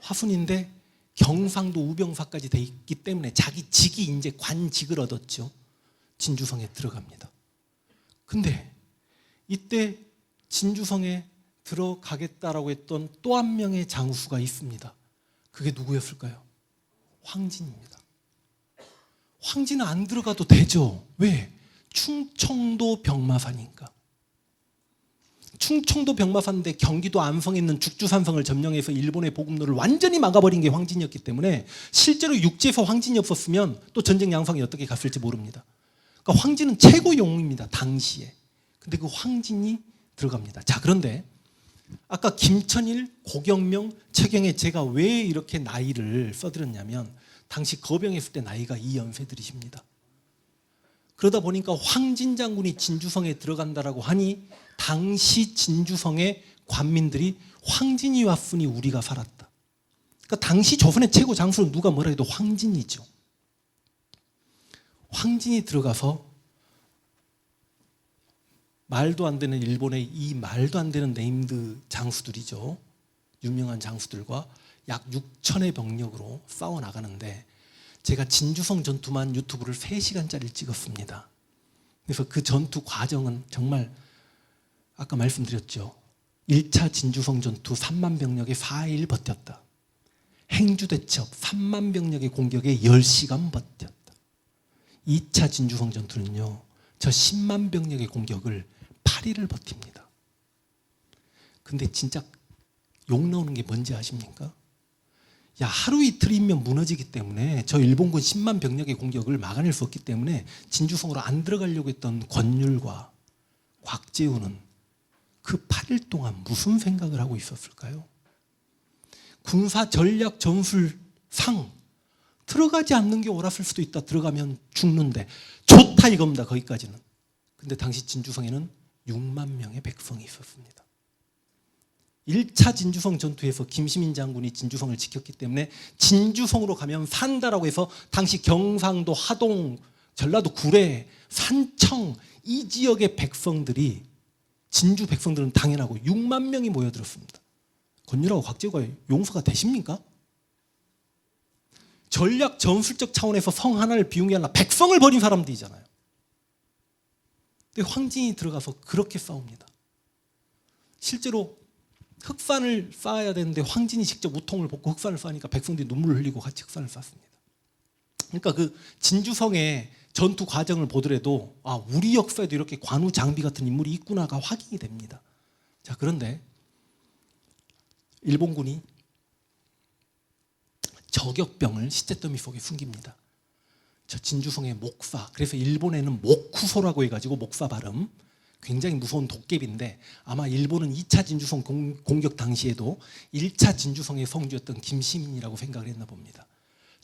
화순인데 경상도 우병사까지 돼 있기 때문에 자기 직이 이제 관직을 얻었죠. 진주성에 들어갑니다. 근데 이때 진주성에 들어가겠다라고 했던 또 한 명의 장수가 있습니다. 그게 누구였을까요? 황진입니다. 황진은 안 들어가도 되죠. 왜? 충청도 병마사니까. 충청도 병마사인데 경기도 안성에 있는 죽주산성을 점령해서 일본의 보급로를 완전히 막아버린 게 황진이었기 때문에 실제로 육지에서 황진이 없었으면 또 전쟁 양상이 어떻게 갔을지 모릅니다. 그러니까 황진은 최고 영웅입니다, 당시에. 근데 그 황진이 들어갑니다. 자, 그런데 아까 김천일, 고경명, 최경혜 제가 왜 이렇게 나이를 써드렸냐면 당시 거병했을 때 나이가 2연세들이십니다. 그러다 보니까 황진 장군이 진주성에 들어간다라고 하니 당시 진주성의 관민들이 황진이 왔으니 우리가 살았다. 그러니까 당시 조선의 최고 장수는 누가 뭐라 해도 황진이죠. 황진이 들어가서 말도 안 되는 일본의 이 말도 안 되는 네임드 장수들이죠. 유명한 장수들과 약 6천의 병력으로 싸워 나가는데 제가 진주성 전투만 유튜브를 3시간짜리를 찍었습니다. 그래서 그 전투 과정은 정말 아까 말씀드렸죠. 1차 진주성 전투 3만 병력에 4일 버텼다. 행주대첩 3만 병력의 공격에 10시간 버텼다. 2차 진주성 전투는요, 저 10만 병력의 공격을 8일을 버팁니다. 근데 진짜 욕 나오는 게 뭔지 아십니까? 야, 하루 이틀이면 무너지기 때문에 저 일본군 10만 병력의 공격을 막아낼 수 없기 때문에 진주성으로 안 들어가려고 했던 권율과 곽재우는 그 8일 동안 무슨 생각을 하고 있었을까요? 군사 전략 전술상 들어가지 않는 게 옳았을 수도 있다. 들어가면 죽는데 좋다 이겁니다. 거기까지는. 근데 당시 진주성에는 6만 명의 백성이 있었습니다. 1차 진주성 전투에서 김시민 장군이 진주성을 지켰기 때문에 진주성으로 가면 산다라고 해서 당시 경상도, 하동, 전라도 구례, 산청 이 지역의 백성들이, 진주 백성들은 당연하고 6만 명이 모여들었습니다. 권율하고 곽재우가 용서가 되십니까? 전략 전술적 차원에서 성 하나를 비운 게 아니라 백성을 버린 사람들이잖아요. 근데 황진이 들어가서 그렇게 싸웁니다. 실제로 흑산을 쌓아야 되는데 황진이 직접 우통을 벗고 흑산을 쌓으니까 백성들이 눈물을 흘리고 같이 흑산을 쌓습니다. 그러니까 그 진주성의 전투 과정을 보더라도 아, 우리 역사에도 이렇게 관우 장비 같은 인물이 있구나가 확인이 됩니다. 자, 그런데 일본군이 저격병을 시체더미 속에 숨깁니다. 저 진주성의 목사, 그래서 일본에는 모쿠소라고 해가지고 목사 발음, 굉장히 무서운 도깨비인데 아마 일본은 2차 진주성 공격 당시에도 1차 진주성의 성주였던 김시민이라고 생각을 했나 봅니다.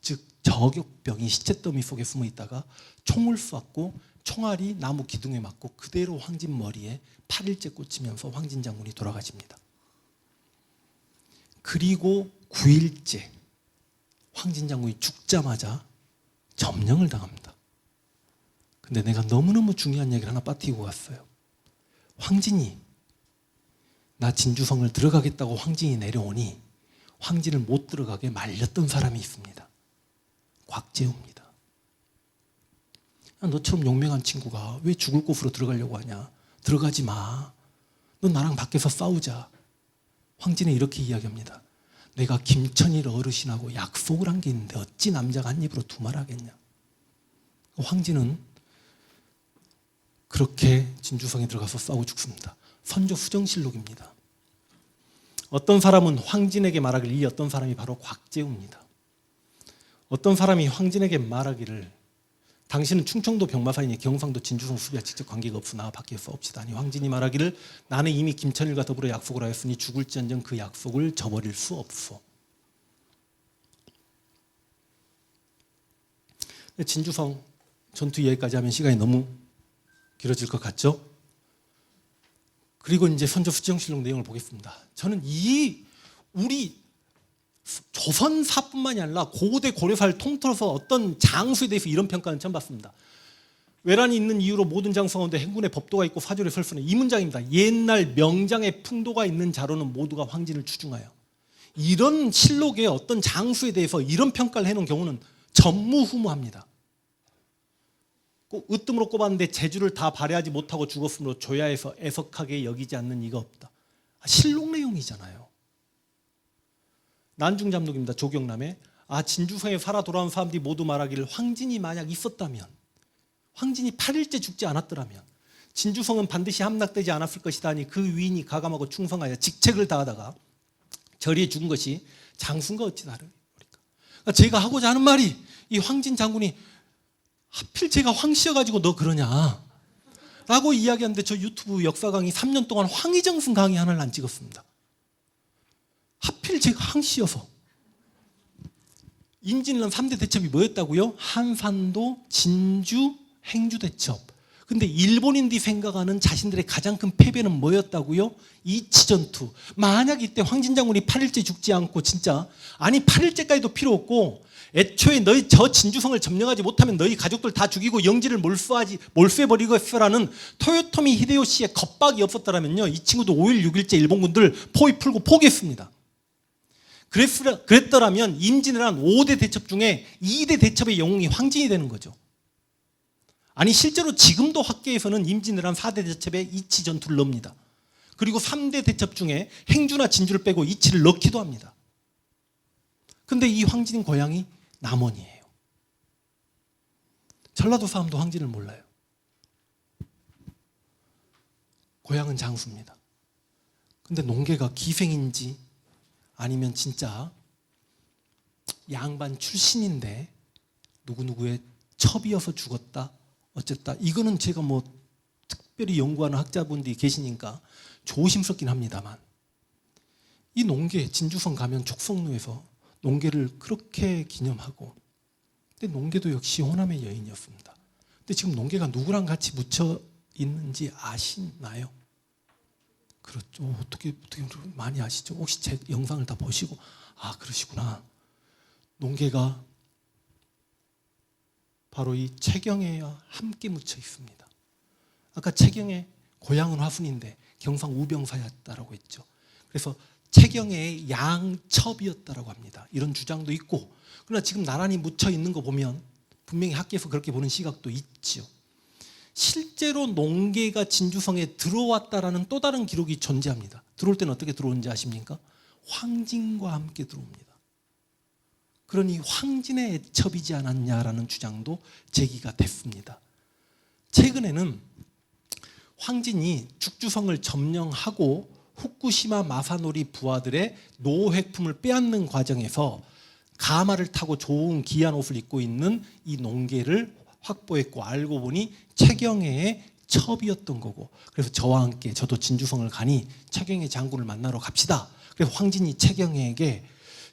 즉 저격병이 시체더미 속에 숨어 있다가 총을 쏘았고 총알이 나무 기둥에 맞고 그대로 황진 머리에 8일째 꽂히면서 황진 장군이 돌아가십니다. 그리고 9일째 황진 장군이 죽자마자 점령을 당합니다. 근데 내가 너무너무 중요한 얘기를 하나 빠뜨리고 갔어요. 황진이 나 진주성을 들어가겠다고 황진이 내려오니 황진을 못 들어가게 말렸던 사람이 있습니다. 곽재우입니다. 너처럼 용맹한 친구가 왜 죽을 곳으로 들어가려고 하냐? 들어가지 마. 넌 나랑 밖에서 싸우자. 황진이 이렇게 이야기합니다. 내가 김천일 어르신하고 약속을 한 게 있는데 어찌 남자가 한 입으로 두 말 하겠냐. 황진은 그렇게 진주성에 들어가서 싸우고 죽습니다. 선조 수정실록입니다. 어떤 사람은 황진에게 말하기를, 이 어떤 사람이 바로 곽재우입니다. 어떤 사람이 황진에게 말하기를, 당신은 충청도 병마사이니 경상도 진주성 수비와 직접 관계가 없으나 밖에 싸웁시다. 아니 황진이 말하기를, 나는 이미 김천일과 더불어 약속을 하였으니 죽을지언정 그 약속을 저버릴 수 없소. 진주성 전투 이야기까지 하면 시간이 너무 길어질 것 같죠? 그리고 이제 선조 수정실록 내용을 보겠습니다. 저는 우리 조선사뿐만이 아니라 고대 고려사를 통틀어서 어떤 장수에 대해서 이런 평가는 처음 봤습니다. 외란이 있는 이유로 모든 장수 가운데 행군의 법도가 있고 사절의 설수는, 이 문장입니다. 옛날 명장의 풍도가 있는 자로는 모두가 황진을 추중하여. 이런 실록의 어떤 장수에 대해서 이런 평가를 해놓은 경우는 전무후무합니다. 꼭 으뜸으로 꼽았는데 재주를 다 발휘하지 못하고 죽었으므로 조야에서 애석하게 여기지 않는 이가 없다. 실록 내용이잖아요. 난중잠록입니다. 조경남에 진주성에 살아 돌아온 사람들이 모두 말하기를, 황진이 만약 있었다면, 황진이 8일째 죽지 않았더라면 진주성은 반드시 함락되지 않았을 것이다 하니 그 위인이 가감하고 충성하여 직책을 다하다가 저리에 죽은 것이 장수인가 어찌 다르리까. 그러니까 제가 하고자 하는 말이, 이 황진 장군이 하필 제가 황씨여가지고 너 그러냐 라고 이야기하는데, 저 유튜브 역사 강의 3년 동안 황희정승 강의 하나를 안 찍었습니다. 하필 제가 황씨여서. 임진왜란 3대 대첩이 뭐였다고요? 한산도, 진주, 행주 대첩. 근데 일본인들이 생각하는 자신들의 가장 큰 패배는 뭐였다고요? 이치전투. 만약 이때 황진 장군이 8일째 죽지 않고, 진짜 아니 8일째까지도 필요 없고 애초에 너희 저 진주성을 점령하지 못하면 너희 가족들 다 죽이고 영지를 몰수해버리겠어라는 토요토미 히데요시의 겁박이 없었더라면요, 이 친구도 5일 6일째 일본군들 포위 풀고 포기했습니다. 그랬더라면 임진왜란 5대 대첩 중에 2대 대첩의 영웅이 황진이 되는 거죠. 아니 실제로 지금도 학계에서는 임진왜란 4대 대첩에 이치 전투를 넣습니다. 그리고 3대 대첩 중에 행주나 진주를 빼고 이치를 넣기도 합니다. 근데 이 황진 고향이 남원이에요. 전라도 사람도 황진을 몰라요. 고향은 장수입니다. 근데 농계가 기생인지 아니면 진짜 양반 출신인데 누구누구의 첩이어서 죽었다 어쨌다, 이거는 제가 뭐 특별히 연구하는 학자분들이 계시니까 조심스럽긴 합니다만, 이 농계 진주성 가면 족성루에서 농계를 그렇게 기념하고, 근데 농계도 역시 호남의 여인이었습니다. 근데 지금 농계가 누구랑 같이 묻혀 있는지 아시나요? 그렇죠. 어떻게 많이 아시죠? 혹시 제 영상을 다 보시고 그러시구나. 농계가 바로 이 최경애와 함께 묻혀 있습니다. 아까 최경애 고향은 화순인데 경상 우병사였다라고 했죠. 그래서 최경애의 양첩이었다라고 합니다. 이런 주장도 있고, 그러나 지금 나란히 묻혀 있는 거 보면 분명히 학계에서 그렇게 보는 시각도 있죠. 실제로 농계가 진주성에 들어왔다라는 또 다른 기록이 존재합니다. 들어올 때는 어떻게 들어오는지 아십니까? 황진과 함께 들어옵니다. 그러니 황진의 애첩이지 않았냐라는 주장도 제기가 됐습니다. 최근에는 황진이 죽주성을 점령하고 후쿠시마 마사노리 부하들의 노획품을 빼앗는 과정에서 가마를 타고 좋은 귀한 옷을 입고 있는 이 농계를 확보했고, 알고 보니 최경애의 첩이었던 거고, 그래서 저와 함께 저도 진주성을 가니 최경애 장군을 만나러 갑시다. 그래서 황진이 최경애에게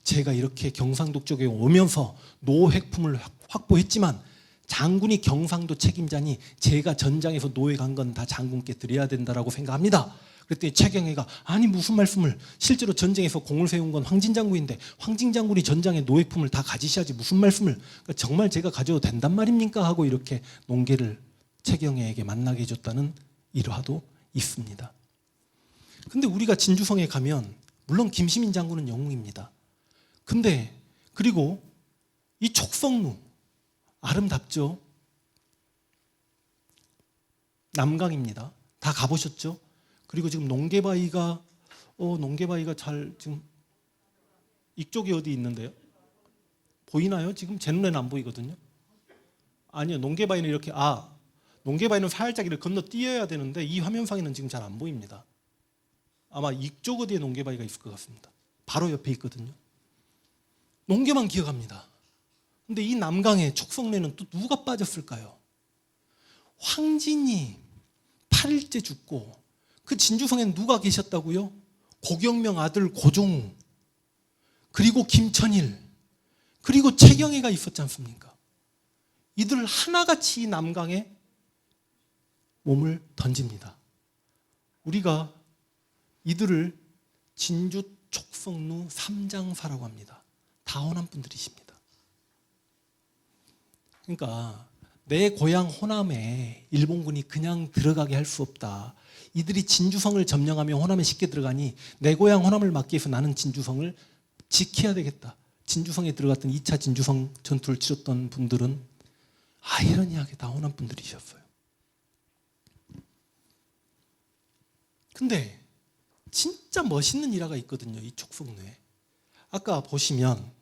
제가 이렇게 경상도 쪽에 오면서 노획품을 확보했지만 장군이 경상도 책임자니 제가 전장에서 노예 간 건 다 장군께 드려야 된다라고 생각합니다. 그랬더니 최경애가 아니 무슨 말씀을, 실제로 전쟁에서 공을 세운 건 황진 장군인데 황진 장군이 전장에 노획품을 다 가지셔야지 무슨 말씀을, 그러니까 정말 제가 가져도 된단 말입니까? 하고 이렇게 농계를 최경애에게 만나게 해줬다는 일화도 있습니다. 근데 우리가 진주성에 가면 물론 김시민 장군은 영웅입니다. 근데 그리고 이 촉성루 아름답죠? 남강입니다. 다 가보셨죠? 그리고 지금 농계바위가 잘 지금 이쪽이 어디 있는데요? 보이나요? 지금 제 눈에는 안 보이거든요. 아니요, 농계바위는 이렇게 농계바위는 살짝 이렇게 건너뛰어야 되는데 이 화면상에는 지금 잘 안 보입니다. 아마 이쪽 어디에 농계바위가 있을 것 같습니다. 바로 옆에 있거든요. 농계만 기억합니다. 근데 이 남강의 촉성내는 또 누가 빠졌을까요? 황진이 8일째 죽고 그 진주성엔 누가 계셨다고요? 고경명 아들 고종우, 그리고 김천일, 그리고 최경희가 있었지 않습니까? 이들 하나같이 이 남강에 몸을 던집니다. 우리가 이들을 진주 촉성루 삼장사라고 합니다. 다 호남 분들이십니다. 그러니까 내 고향 호남에 일본군이 그냥 들어가게 할 수 없다. 이들이 진주성을 점령하며 호남에 쉽게 들어가니 내 고향 호남을 막기 위해서 나는 진주성을 지켜야 되겠다. 진주성에 들어갔던 2차 진주성 전투를 치렀던 분들은 아이러니하게 다 호남 분들이셨어요. 근데 진짜 멋있는 일화가 있거든요. 이 촉성루에. 아까 보시면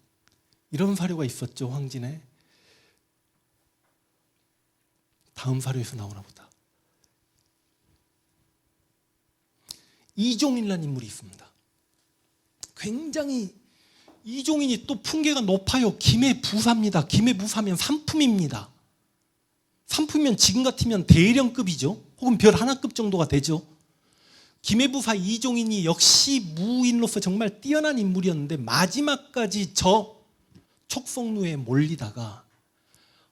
이런 사료가 있었죠. 황진에. 다음 사료에서 나오나 보다. 이종인이라는 인물이 있습니다. 굉장히 이종인이 또 풍계가 높아요. 김해 부사입니다. 김해 부사면 상품입니다. 상품이면 지금 같으면 대령급이죠. 혹은 별 하나급 정도가 되죠. 김해 부사 이종인이 역시 무인으로서 정말 뛰어난 인물이었는데 마지막까지 저 촉성루에 몰리다가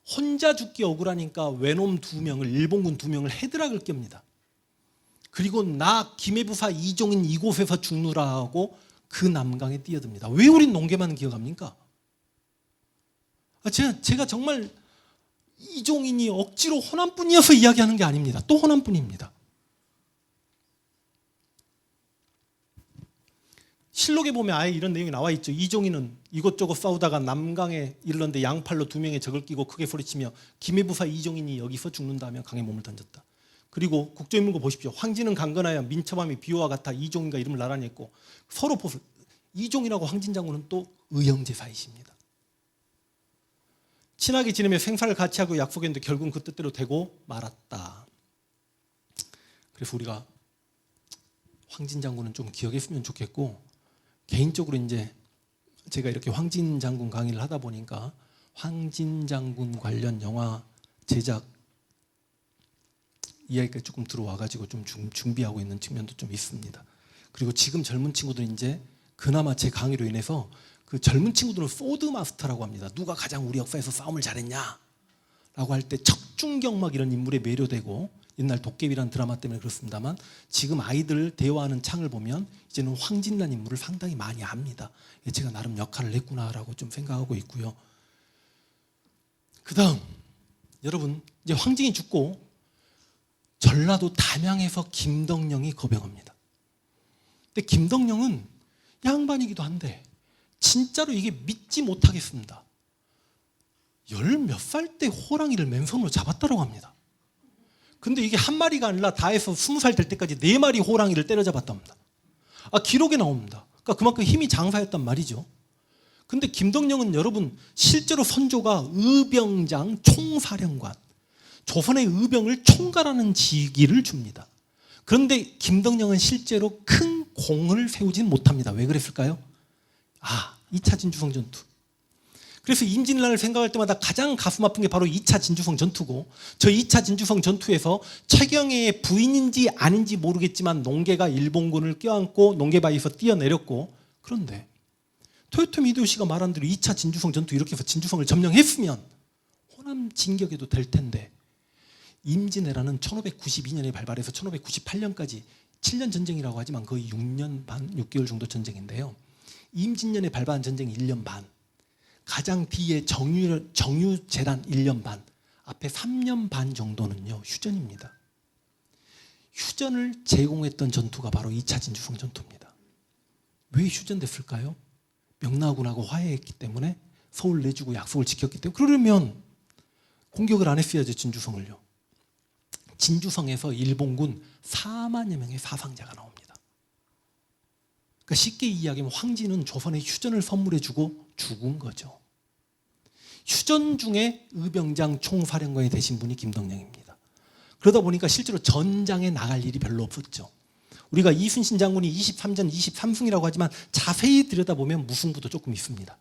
혼자 죽기 억울하니까 외놈 2명을, 일본군 2명을 헤드락을 낍니다. 그리고 나 김해부사 이종인 이곳에서 죽누라 하고 그 남강에 뛰어듭니다. 왜 우린 농계만 기억합니까? 제가 정말 이종인이 억지로 호남분이어서 이야기하는 게 아닙니다. 또 호남분입니다. 실록에 보면 아예 이런 내용이 나와 있죠. 이종인은 이것저것 싸우다가 남강에 이르렀는데 양팔로 2명의 적을 끼고 크게 소리치며 김해부사 이종인이 여기서 죽는다며 강에 몸을 던졌다. 그리고 국조인문고 보십시오. 황진은 강건하여 민첩함이 비호와 같아 이종인과 이름을 나란히 했고 서로 보수. 이종인하고 황진 장군은 또 의형제사이십니다. 친하게 지내며 생사를 같이 하고 약속했는데 결국은 그 뜻대로 되고 말았다. 그래서 우리가 황진 장군은 좀 기억했으면 좋겠고, 개인적으로 이제 제가 이렇게 황진 장군 강의를 하다 보니까 황진 장군 관련 영화 제작 이야기가 조금 들어와가지고 좀 준비하고 있는 측면도 좀 있습니다. 그리고 지금 젊은 친구들은 이제 그나마 제 강의로 인해서 그 젊은 친구들은 포드 마스터라고 합니다. 누가 가장 우리 역사에서 싸움을 잘했냐? 라고 할 때 척준경막 이런 인물에 매료되고, 옛날 도깨비라는 드라마 때문에 그렇습니다만 지금 아이들 대화하는 창을 보면 이제는 황진이라는 인물을 상당히 많이 압니다. 제가 나름 역할을 했구나라고 좀 생각하고 있고요. 그 다음 여러분, 이제 황진이 죽고 전라도 담양에서 김덕령이 거병합니다. 근데 김덕령은 양반이기도 한데 진짜로 이게 믿지 못하겠습니다. 10몇 살 때 호랑이를 맨손으로 잡았다고 합니다. 근데 이게 한 마리가 아니라 다 해서 20살 될 때까지 4마리 호랑이를 때려잡았답니다. 기록에 나옵니다. 그러니까 그만큼 힘이 장사였단 말이죠. 근데 김덕령은 여러분 실제로 선조가 의병장 총사령관, 조선의 의병을 총괄하는 직위를 줍니다. 그런데 김덕령은 실제로 큰 공을 세우진 못합니다. 왜 그랬을까요? 2차 진주성 전투. 그래서 임진왜란을 생각할 때마다 가장 가슴 아픈 게 바로 2차 진주성 전투고, 저 2차 진주성 전투에서 최경혜의 부인인지 아닌지 모르겠지만 농계가 일본군을 껴안고 농계바위에서 뛰어내렸고, 그런데 토요토미 히데요시가 말한 대로 2차 진주성 전투 이렇게 해서 진주성을 점령했으면 호남 진격에도 될 텐데, 임진왜란은 1592년에 발발해서 1598년까지 7년 전쟁이라고 하지만 거의 6년 반, 6개월 정도 전쟁인데요. 임진년에 발발한 전쟁이 1년 반, 가장 뒤에 정유재란 1년 반, 앞에 3년 반 정도는요 휴전입니다. 휴전을 제공했던 전투가 바로 2차 진주성 전투입니다. 왜 휴전됐을까요? 명나군하고 화해했기 때문에, 서울 내주고 약속을 지켰기 때문에. 그러려면 공격을 안 했어야죠. 진주성을요. 진주성에서 일본군 4만여 명의 사상자가 나옵니다. 그러니까 쉽게 이야기하면 황진은 조선에 휴전을 선물해주고 죽은 거죠. 휴전 중에 의병장 총사령관이 되신 분이 김덕령입니다. 그러다 보니까 실제로 전장에 나갈 일이 별로 없었죠. 우리가 이순신 장군이 23전 23승이라고 하지만 자세히 들여다보면 무승부도 조금 있습니다.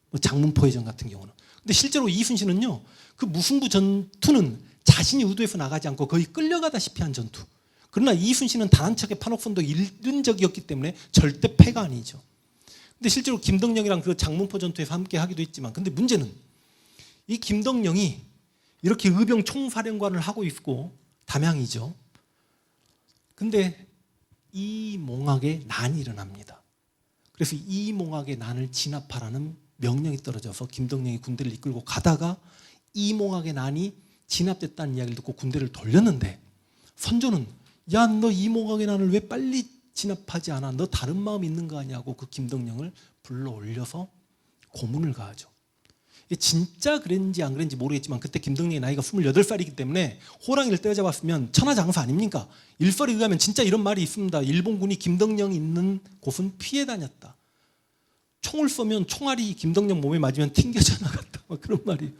뭐 장문포해전 같은 경우는. 근데 실제로 이순신은요, 그 무승부 전투는 자신이 의도해서 나가지 않고 거의 끌려가다시피 한 전투. 그러나 이순신은 단 한 척의 판옥선도 잃은 적이 없기 때문에 절대 패가 아니죠. 근데 실제로 김덕령이랑 그 장문포 전투에서 함께 하기도 했지만, 근데 문제는 이 김덕령이 이렇게 의병 총사령관을 하고 있고 담양이죠. 근데 이몽학의 난이 일어납니다. 그래서 이몽학의 난을 진압하라는 명령이 떨어져서 김덕령이 군대를 이끌고 가다가 이몽학의 난이 진압됐다는 이야기를 듣고 군대를 돌렸는데, 선조는 야, 너 이몽학의 난을 왜 빨리 진압하지 않아? 너 다른 마음 있는 거 아니냐고 그 김덕령을 불러 올려서 고문을 가하죠. 진짜 그랬는지 안 그랬는지 모르겠지만 그때 김덕령의 나이가 28살이기 때문에 호랑이를 때려잡았으면 천하장사 아닙니까? 일설에 의하면 진짜 이런 말이 있습니다. 일본군이 김덕령이 있는 곳은 피해 다녔다. 총을 쏘면 총알이 김덕령 몸에 맞으면 튕겨져 나갔다. 그런 말이.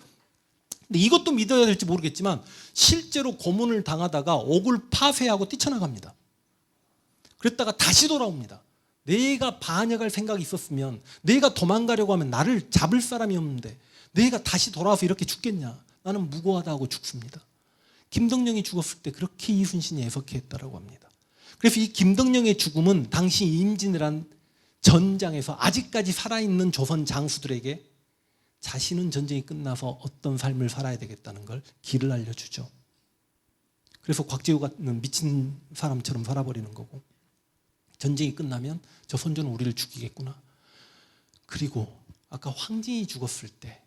근데 이것도 믿어야 될지 모르겠지만 실제로 고문을 당하다가 옥을 파쇄하고 뛰쳐나갑니다. 그랬다가 다시 돌아옵니다. 내가 반역할 생각이 있었으면, 내가 도망가려고 하면 나를 잡을 사람이 없는데 내가 다시 돌아와서 이렇게 죽겠냐? 나는 무고하다 하고 죽습니다. 김덕령이 죽었을 때 그렇게 이순신이 애석해했다라고 합니다. 그래서 이 김덕령의 죽음은 당시 임진왜란 전장에서 아직까지 살아있는 조선 장수들에게 자신은 전쟁이 끝나서 어떤 삶을 살아야 되겠다는 걸 길을 알려주죠. 그래서 곽재우는 미친 사람처럼 살아버리는 거고, 전쟁이 끝나면 저 선조는 우리를 죽이겠구나. 그리고 아까 황진이 죽었을 때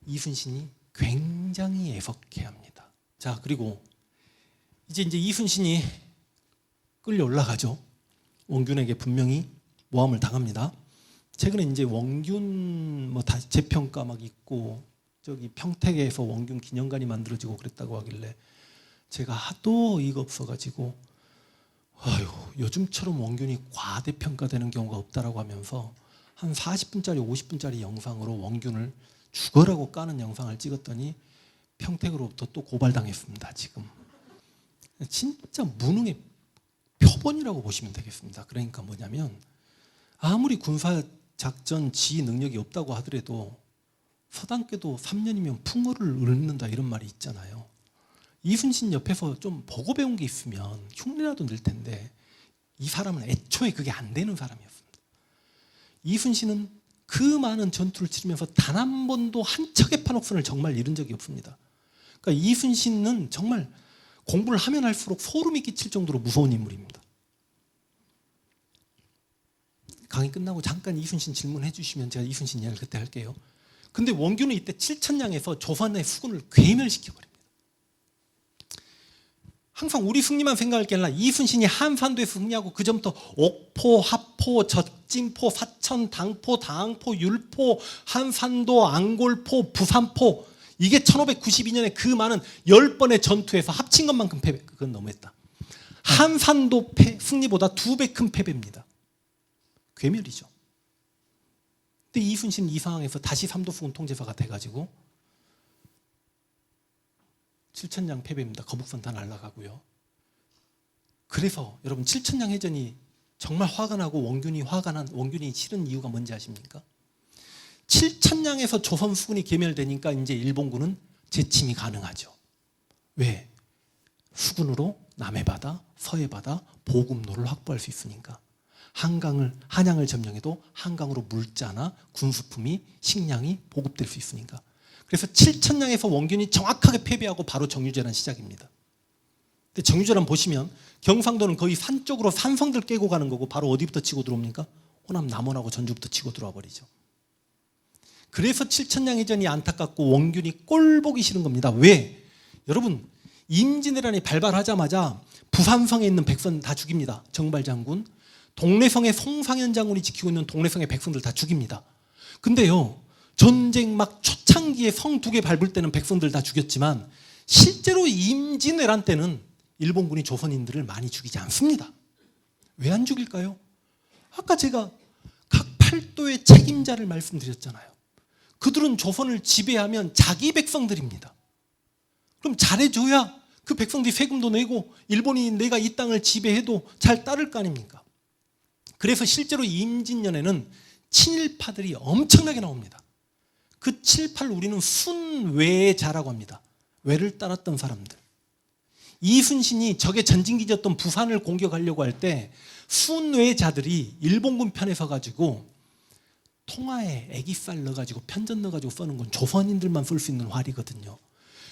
이순신이 굉장히 애석해합니다. 자, 그리고 이제 이순신이 끌려 올라가죠. 원균에게 분명히 모함을 당합니다. 최근에 이제 원균 뭐 다시 재평가 막 있고, 저기 평택에서 원균 기념관이 만들어지고 그랬다고 하길래 제가 하도 어이가 없어가지고, 아유, 요즘처럼 원균이 과대평가되는 경우가 없다라고 하면서 한 40분짜리 50분짜리 영상으로 원균을 죽어라고 까는 영상을 찍었더니 평택으로부터 또 고발당했습니다. 지금 진짜 무능의 표본이라고 보시면 되겠습니다. 그러니까 뭐냐면, 아무리 군사작전 지휘 능력이 없다고 하더라도 서당께도 3년이면 풍어를 읊는다 이런 말이 있잖아요. 이순신 옆에서 좀 보고 배운 게 있으면 흉내라도 낼 텐데 이 사람은 애초에 그게 안 되는 사람이었습니다. 이순신은 그 많은 전투를 치르면서 단 한 번도 한 척의 판옥선을 정말 잃은 적이 없습니다. 그러니까 이순신은 정말 공부를 하면 할수록 소름이 끼칠 정도로 무서운 인물입니다. 강의 끝나고 잠깐 이순신 질문해 주시면 제가 이순신 이야기를 그때 할게요. 근데 원균은 이때 칠천량에서 조선의 수군을 괴멸시켜버립니다. 항상 우리 승리만 생각할 게 아니라 이순신이 한산도에서 승리하고 그 전부터 옥포, 하포, 젖진포, 사천, 당포, 다항포, 율포, 한산도, 앙골포, 부산포, 이게 1592년에 그 많은 10번의 전투에서 합친 것만큼 패배. 그건 너무했다. 한산도 승리보다 2배 큰 패배입니다. 괴멸이죠. 근데 이순신 이 상황에서 다시 삼도수군 통제사가 돼가지고 칠천량 패배입니다. 거북선 다 날아가고요. 그래서 여러분 칠천량 해전이 정말 화가 나고 원균이 싫은 이유가 뭔지 아십니까? 칠천량에서 조선 수군이 괴멸되니까 이제 일본군은 재침이 가능하죠. 왜? 수군으로 남해 바다, 서해 바다, 보급로를 확보할 수 있으니까. 한양을 점령해도 한강으로 물자나 군수품이 식량이 보급될 수 있으니까. 그래서 칠천량에서 원균이 정확하게 패배하고 바로 정유재란 시작입니다. 근데 정유재란 보시면 경상도는 거의 산 쪽으로 산성들 깨고 가는 거고 바로 어디부터 치고 들어옵니까? 호남 남원하고 전주부터 치고 들어와 버리죠. 그래서 칠천량 해전이 안타깝고 원균이 꼴 보기 싫은 겁니다. 왜? 여러분 임진왜란이 발발하자마자 부산성에 있는 백성 다 죽입니다. 정발장군, 동래성의 송상현 장군이 지키고 있는 동래성의 백성들 다 죽입니다. 근데요, 전쟁 막 초창기에 성 2개 밟을 때는 백성들 다 죽였지만 실제로 임진왜란 때는 일본군이 조선인들을 많이 죽이지 않습니다. 왜 안 죽일까요? 아까 제가 각 팔도의 책임자를 말씀드렸잖아요. 그들은 조선을 지배하면 자기 백성들입니다. 그럼 잘해줘야 그 백성들이 세금도 내고 일본이 내가 이 땅을 지배해도 잘 따를 거 아닙니까? 그래서 실제로 임진년에는 친일파들이 엄청나게 나옵니다. 그 친일파를 우리는 순외자라고 합니다. 외를 따랐던 사람들. 이순신이 적의 전진기지였던 부산을 공격하려고 할 때 순외자들이 일본군 편에 서가지고 통화에 애기살 넣어가지고 편전 넣어가지고 써는 건 조선인들만 쓸 수 있는 활이거든요.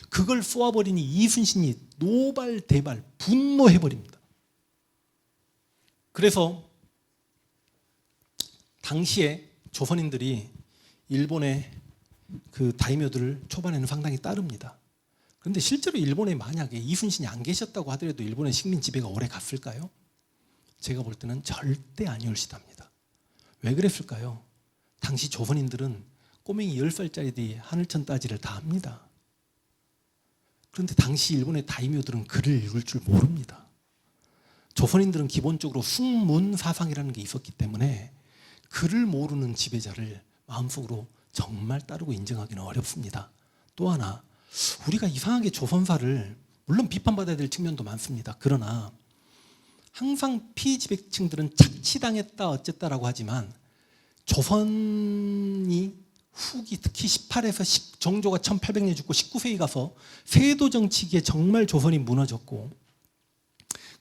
그걸 쏘아버리니 이순신이 노발대발 분노해버립니다. 그래서 당시에 조선인들이 일본의 그 다이묘들을 초반에는 상당히 따릅니다. 그런데 실제로 일본에 만약에 이순신이 안 계셨다고 하더라도 일본의 식민 지배가 오래 갔을까요? 제가 볼 때는 절대 아니올시답니다. 왜 그랬을까요? 당시 조선인들은 꼬맹이 10살짜리들이 하늘천 따지를 다 합니다. 그런데 당시 일본의 다이묘들은 글을 읽을 줄 모릅니다. 조선인들은 기본적으로 숙문사상이라는 게 있었기 때문에 글을 모르는 지배자를 마음속으로 정말 따르고 인정하기는 어렵습니다. 또 하나, 우리가 이상하게 조선사를 물론 비판받아야 될 측면도 많습니다. 그러나 항상 피지배층들은 착취당했다 어쨌다라고 하지만 조선이 후기 특히 18에서 10 정조가 1800년 죽고 19세기 가서 세도 정치기에 정말 조선이 무너졌고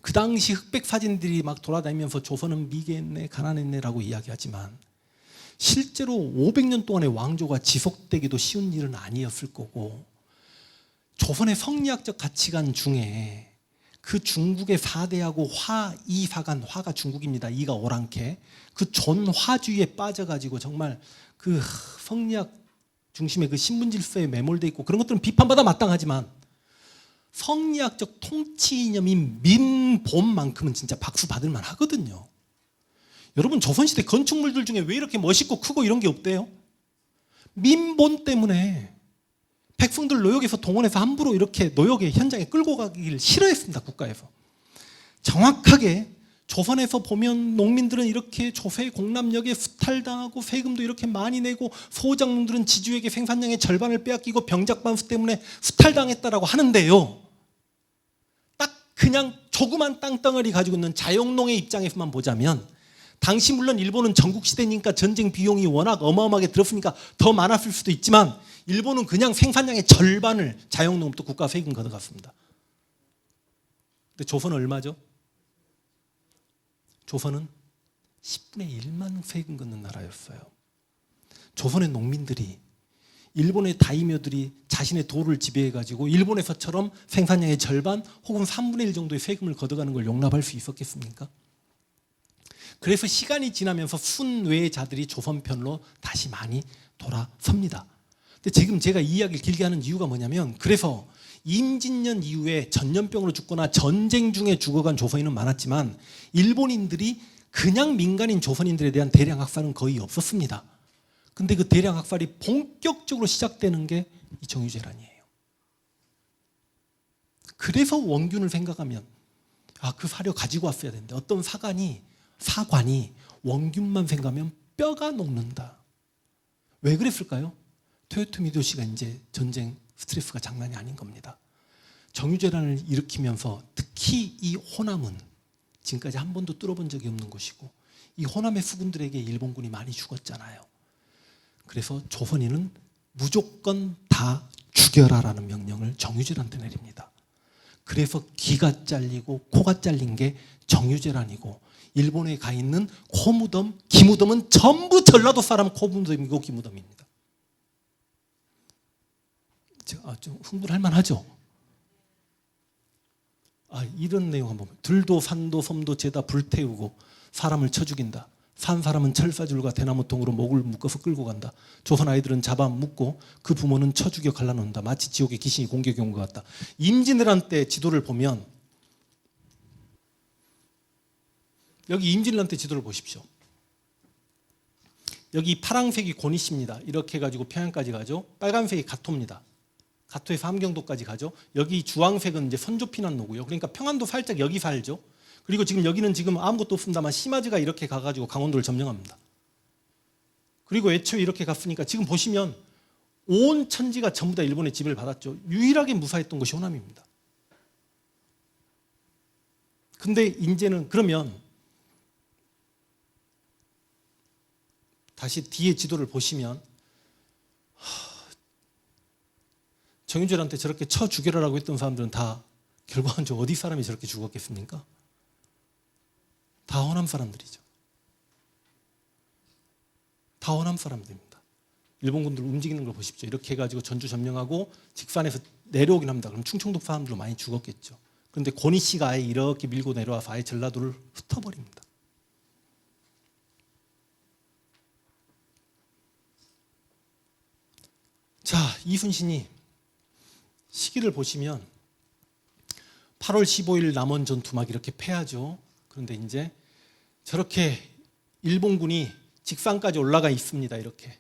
그 당시 흑백 사진들이 막 돌아다니면서 조선은 미개했네 가난했네라고 이야기하지만 실제로 500년 동안의 왕조가 지속되기도 쉬운 일은 아니었을 거고 조선의 성리학적 가치관 중에 그 중국의 4대하고 화이사관, 화가 중국입니다. 이가 오랑캐. 그 존화주의에 빠져가지고 정말 그 성리학 중심의 그 신분질서에 매몰돼 있고 그런 것들은 비판받아 마땅하지만 성리학적 통치 이념인 민본만큼은 진짜 박수 받을 만 하거든요. 여러분 조선시대 건축물들 중에 왜 이렇게 멋있고 크고 이런 게 없대요? 민본 때문에 백성들 노역에서 동원해서 함부로 이렇게 노역의 현장에 끌고 가기를 싫어했습니다. 국가에서. 정확하게 조선에서 보면 농민들은 이렇게 조세 공납력에 수탈당하고 세금도 이렇게 많이 내고 소작농들은 지주에게 생산량의 절반을 빼앗기고 병작반수 때문에 수탈당했다라고 하는데요. 딱 그냥 조그만 땅덩어리 가지고 있는 자영농의 입장에서만 보자면 당시 물론 일본은 전국시대니까 전쟁 비용이 워낙 어마어마하게 들었으니까 더 많았을 수도 있지만 일본은 그냥 생산량의 절반을 자영농부터 국가 세금 걷어갔습니다. 근데 조선은 얼마죠? 조선은 10분의 1만 세금 걷는 나라였어요. 조선의 농민들이 일본의 다이묘들이 자신의 도를 지배해가지고 일본에서처럼 생산량의 절반 혹은 3분의 1 정도의 세금을 걷어가는 걸 용납할 수 있었겠습니까? 그래서 시간이 지나면서 순외자들이 조선 편로 다시 많이 돌아섭니다. 근데 지금 제가 이 이야기를 길게 하는 이유가 뭐냐면 그래서 임진년 이후에 전염병으로 죽거나 전쟁 중에 죽어간 조선인은 많았지만 일본인들이 그냥 민간인 조선인들에 대한 대량 학살은 거의 없었습니다. 근데 그 대량 학살이 본격적으로 시작되는 게 이 정유재란이에요. 그래서 원균을 생각하면 그 사료 가지고 왔어야 되는데 어떤 사관이 원균만 생각하면 뼈가 녹는다. 왜 그랬을까요? 토요토미 히데요시가 이제 전쟁 스트레스가 장난이 아닌 겁니다. 정유재란을 일으키면서 특히 이 호남은 지금까지 한 번도 뚫어본 적이 없는 곳이고 이 호남의 수군들에게 일본군이 많이 죽었잖아요. 그래서 조선인은 무조건 다 죽여라라는 명령을 정유재란한테 내립니다. 그래서 귀가 잘리고 코가 잘린 게 정유재란이고 일본에 가 있는 코무덤, 기무덤은 전부 전라도 사람 코무덤이고 기무덤입니다. 좀 흥분할 만하죠? 이런 내용 한번 보면 들도 산도 섬도 죄다 불태우고 사람을 쳐 죽인다. 산 사람은 철사줄과 대나무통으로 목을 묶어서 끌고 간다. 조선 아이들은 잡아 묶고 그 부모는 쳐 죽여 갈라놓는다. 마치 지옥의 귀신이 공격해 온 것 같다. 임진왜란 때 지도를 보면 여기 임진왜란 때 지도를 보십시오. 여기 파란색이 고니시입니다. 이렇게 해가지고 평양까지 가죠. 빨간색이 가토입니다. 가토에서 함경도까지 가죠. 여기 주황색은 이제 선조피난로고요. 그러니까 평안도 살짝 여기 살죠. 그리고 지금 여기는 지금 아무것도 없습니다만 시마즈가 이렇게 가가지고 강원도를 점령합니다. 그리고 애초에 이렇게 갔으니까 지금 보시면 온 천지가 전부 다 일본의 지배를 받았죠. 유일하게 무사했던 것이 호남입니다. 근데 이제는 그러면 다시 뒤에 지도를 보시면 정유절한테 저렇게 쳐 죽여라라고 했던 사람들은 다 결과적으로 어디 사람이 저렇게 죽었겠습니까? 다 호남 사람들이죠. 다 호남 사람들입니다. 일본군들 움직이는 걸 보십시오. 이렇게 해가지고 전주 점령하고 직선에서 내려오긴 합니다. 그럼 충청도 사람들도 많이 죽었겠죠. 그런데 고니 씨가 아예 이렇게 밀고 내려와서 아예 전라도를 흩어버립니다. 자, 이순신이 시기를 보시면 8월 15일 남원 전투 막 이렇게 패하죠. 그런데 이제 저렇게 일본군이 직산까지 올라가 있습니다. 이렇게.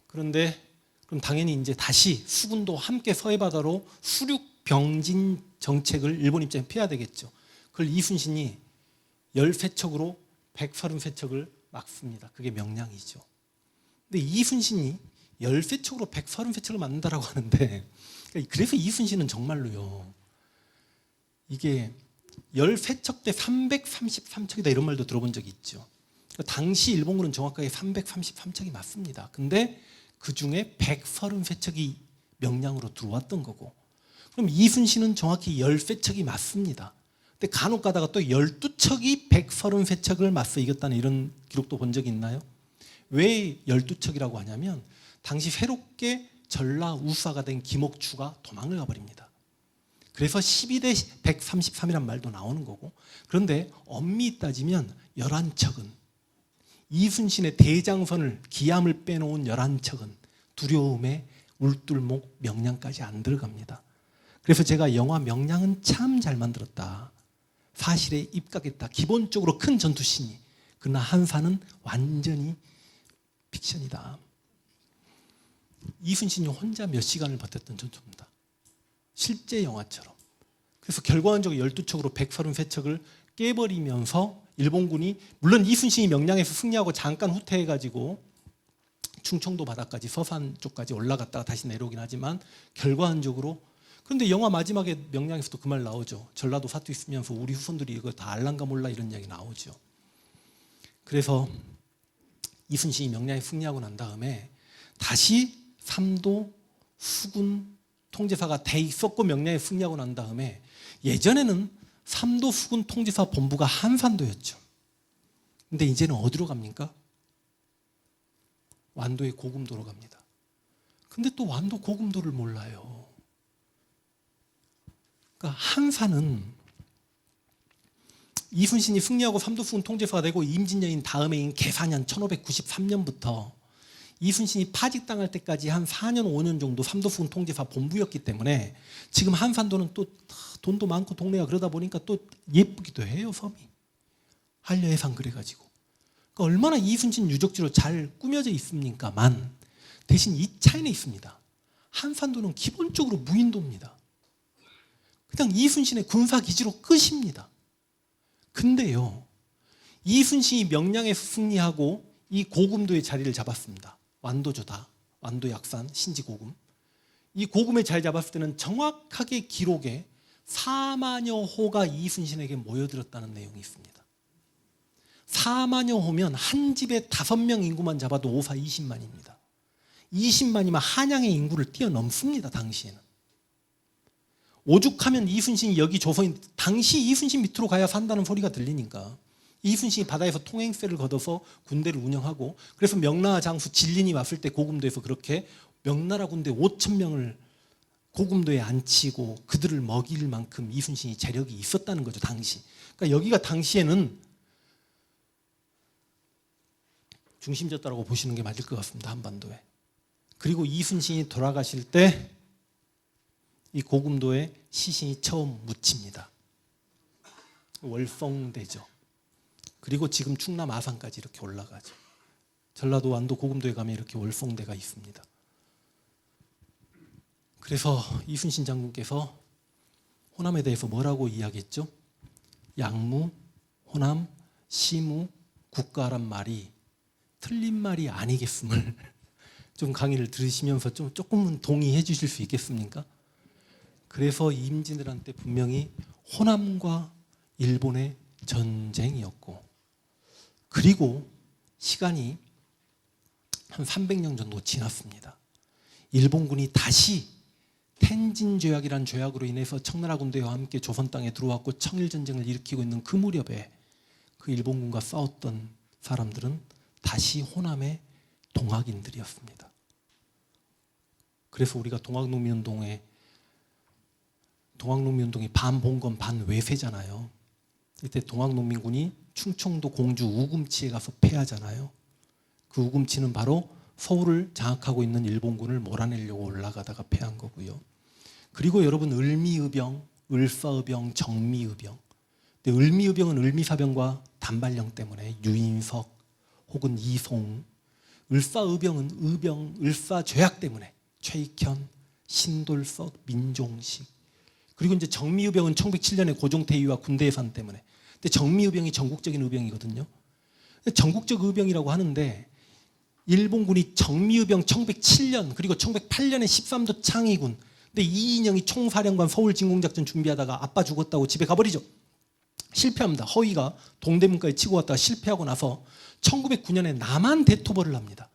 그런데 그럼 당연히 이제 다시 수군도 함께 서해바다로 수륙 병진 정책을 일본 입장에 펴야 되겠죠. 그걸 이순신이 10세척으로 133척을 막습니다. 그게 명량이죠. 근데 이순신이 10세척으로 133척을 맞는다라고 하는데, 그래서 이순신은 정말로요, 이게 13척 대 333척이다 이런 말도 들어본 적이 있죠. 당시 일본군은 정확하게 333척이 맞습니다. 근데 그 중에 133척이 명량으로 들어왔던 거고, 그럼 이순신은 정확히 13척이 맞습니다. 근데 간혹 가다가 또 12척이 133척을 맞서 이겼다는 이런 기록도 본 적이 있나요? 왜 12척이라고 하냐면 당시 새롭게 전라 우사가 된 김옥추가 도망을 가버립니다. 그래서 12대 133이란 말도 나오는 거고, 그런데 엄밀히 따지면 11척은 이순신의 대장선을 기암을 빼놓은 11척은 두려움에 울tur목 명량까지 안 들어갑니다. 그래서 제가 영화 명량은 참 잘 만들었다, 사실에 입각했다, 기본적으로 큰 전투신이, 그러나 한사는 완전히 픽션이다. 이순신이 혼자 몇 시간을 버텼던 전투입니다. 실제 영화처럼. 그래서 결과적으로 12척으로 133척을 깨버리면서 일본군이, 물론 이순신이 명량에서 승리하고 잠깐 후퇴해가지고 충청도 바다까지 서산 쪽까지 올라갔다가 다시 내려오긴 하지만 결과적으로, 그런데 영화 마지막에 명량에서도 그 말 나오죠. 전라도 사투 있으면서 우리 후손들이 이거 다 알란가 몰라 이런 이야기 나오죠. 그래서 이순신이 명량에 승리하고 난 다음에 다시 삼도 수군 통제사가 돼 있었고, 명량에 승리하고 난 다음에 예전에는 삼도 수군 통제사 본부가 한산도였죠. 근데 이제는 어디로 갑니까? 완도의 고금도로 갑니다. 근데 또 완도 고금도를 몰라요. 그러니까 한산은 이순신이 승리하고 삼도 수군 통제사가 되고 임진년인 다음해인 개사년 1593년부터 이순신이 파직당할 때까지 한 4년 5년 정도 삼도수군 통제사 본부였기 때문에 지금 한산도는 또 돈도 많고 동네가 그러다 보니까 또 예쁘기도 해요. 섬이 한려해상 그래가지고, 그러니까 얼마나 이순신 유적지로 잘 꾸며져 있습니까만 대신 이 차이는 있습니다. 한산도는 기본적으로 무인도입니다. 그냥 이순신의 군사기지로 끝입니다. 근데요, 이순신이 명량에서 승리하고 이 고금도의 자리를 잡았습니다. 완도죠. 다 완도 약산 신지고금, 이 고금에 자리 잡았을 때는 정확하게 기록에 4만여 호가 이순신에게 모여들었다는 내용이 있습니다. 4만여 호면 한 집에 5명 인구만 잡아도 5사 20만입니다. 20만이면 한양의 인구를 뛰어넘습니다. 당시에는. 오죽하면 이순신이 여기 조선인, 당시 이순신 밑으로 가야 산다는 소리가 들리니까 이순신이 바다에서 통행세를 걷어서 군대를 운영하고, 그래서 명나라 장수 진린이 왔을 때 고금도에서 그렇게 명나라 군대 5,000명을 고금도에 앉히고 그들을 먹일 만큼 이순신이 재력이 있었다는 거죠. 당시. 그러니까 여기가 당시에는 중심지였다고 보시는 게 맞을 것 같습니다. 한반도에. 그리고 이순신이 돌아가실 때 이 고금도에 시신이 처음 묻힙니다. 월성대죠. 그리고 지금 충남 아산까지 이렇게 올라가죠. 전라도 완도 고금도에 가면 이렇게 월성대가 있습니다. 그래서 이순신 장군께서 호남에 대해서 뭐라고 이야기했죠? 양무, 호남, 시무, 국가란 말이 틀린 말이 아니겠음을 좀 강의를 들으시면서 좀 조금은 동의해 주실 수 있겠습니까? 그래서 임진왜란 때 분명히 호남과 일본의 전쟁이었고, 그리고 시간이 한 300년 정도 지났습니다. 일본군이 다시 텐진 조약이란 조약으로 인해서 청나라 군대와 함께 조선 땅에 들어왔고 청일 전쟁을 일으키고 있는 그 무렵에 그 일본군과 싸웠던 사람들은 다시 호남의 동학인들이었습니다. 그래서 우리가 동학농민운동이 반봉건 반외세잖아요. 이때 동학농민군이 충청도 공주 우금치에 가서 패하잖아요. 그 우금치는 바로 서울을 장악하고 있는 일본군을 몰아내려고 올라가다가 패한 거고요. 그리고 여러분, 을미의병, 을사의병, 정미의병. 근데 을미의병은 을미사병과 단발령 때문에 유인석 혹은 이송, 을사의병은 의병, 을사죄악 때문에 최익현, 신돌석, 민종식. 그리고 이제 정미의병은 1907년에 고종태 위와 군대 예산 때문에. 근데 정미의병이 전국적인 의병이거든요. 전국적 의병이라고 하는데 일본군이 정미의병 1907년 그리고 1908년에 13도 창의군, 근데 이인영이 총사령관 서울진공작전 준비하다가 아빠 죽었다고 집에 가버리죠. 실패합니다. 허위가 동대문까지 치고 왔다가 실패하고 나서 1909년에 남한 대토벌을 합니다.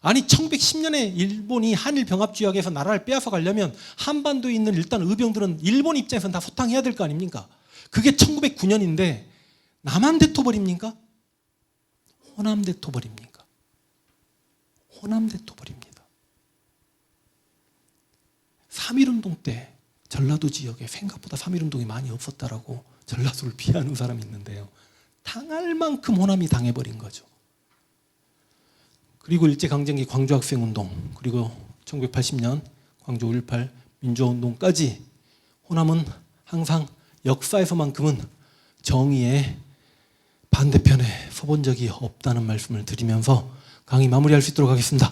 아니 1910년에 일본이 한일 병합조약에서 나라를 빼앗아 가려면 한반도에 있는 일단 의병들은 일본 입장에서는 다 소탕해야 될 거 아닙니까? 그게 1909년인데 남한 대토벌입니까? 호남 대토벌입니까? 호남 대토벌입니다. 3.1운동 때 전라도 지역에 생각보다 3.1운동이 많이 없었다라고 전라도를 비하하는 사람이 있는데요. 당할 만큼 호남이 당해버린 거죠. 그리고 일제강점기 광주학생운동, 그리고 1980년 광주 5.18 민주화운동까지 호남은 항상 역사에서만큼은 정의의 반대편에 서본 적이 없다는 말씀을 드리면서 강의 마무리할 수 있도록 하겠습니다.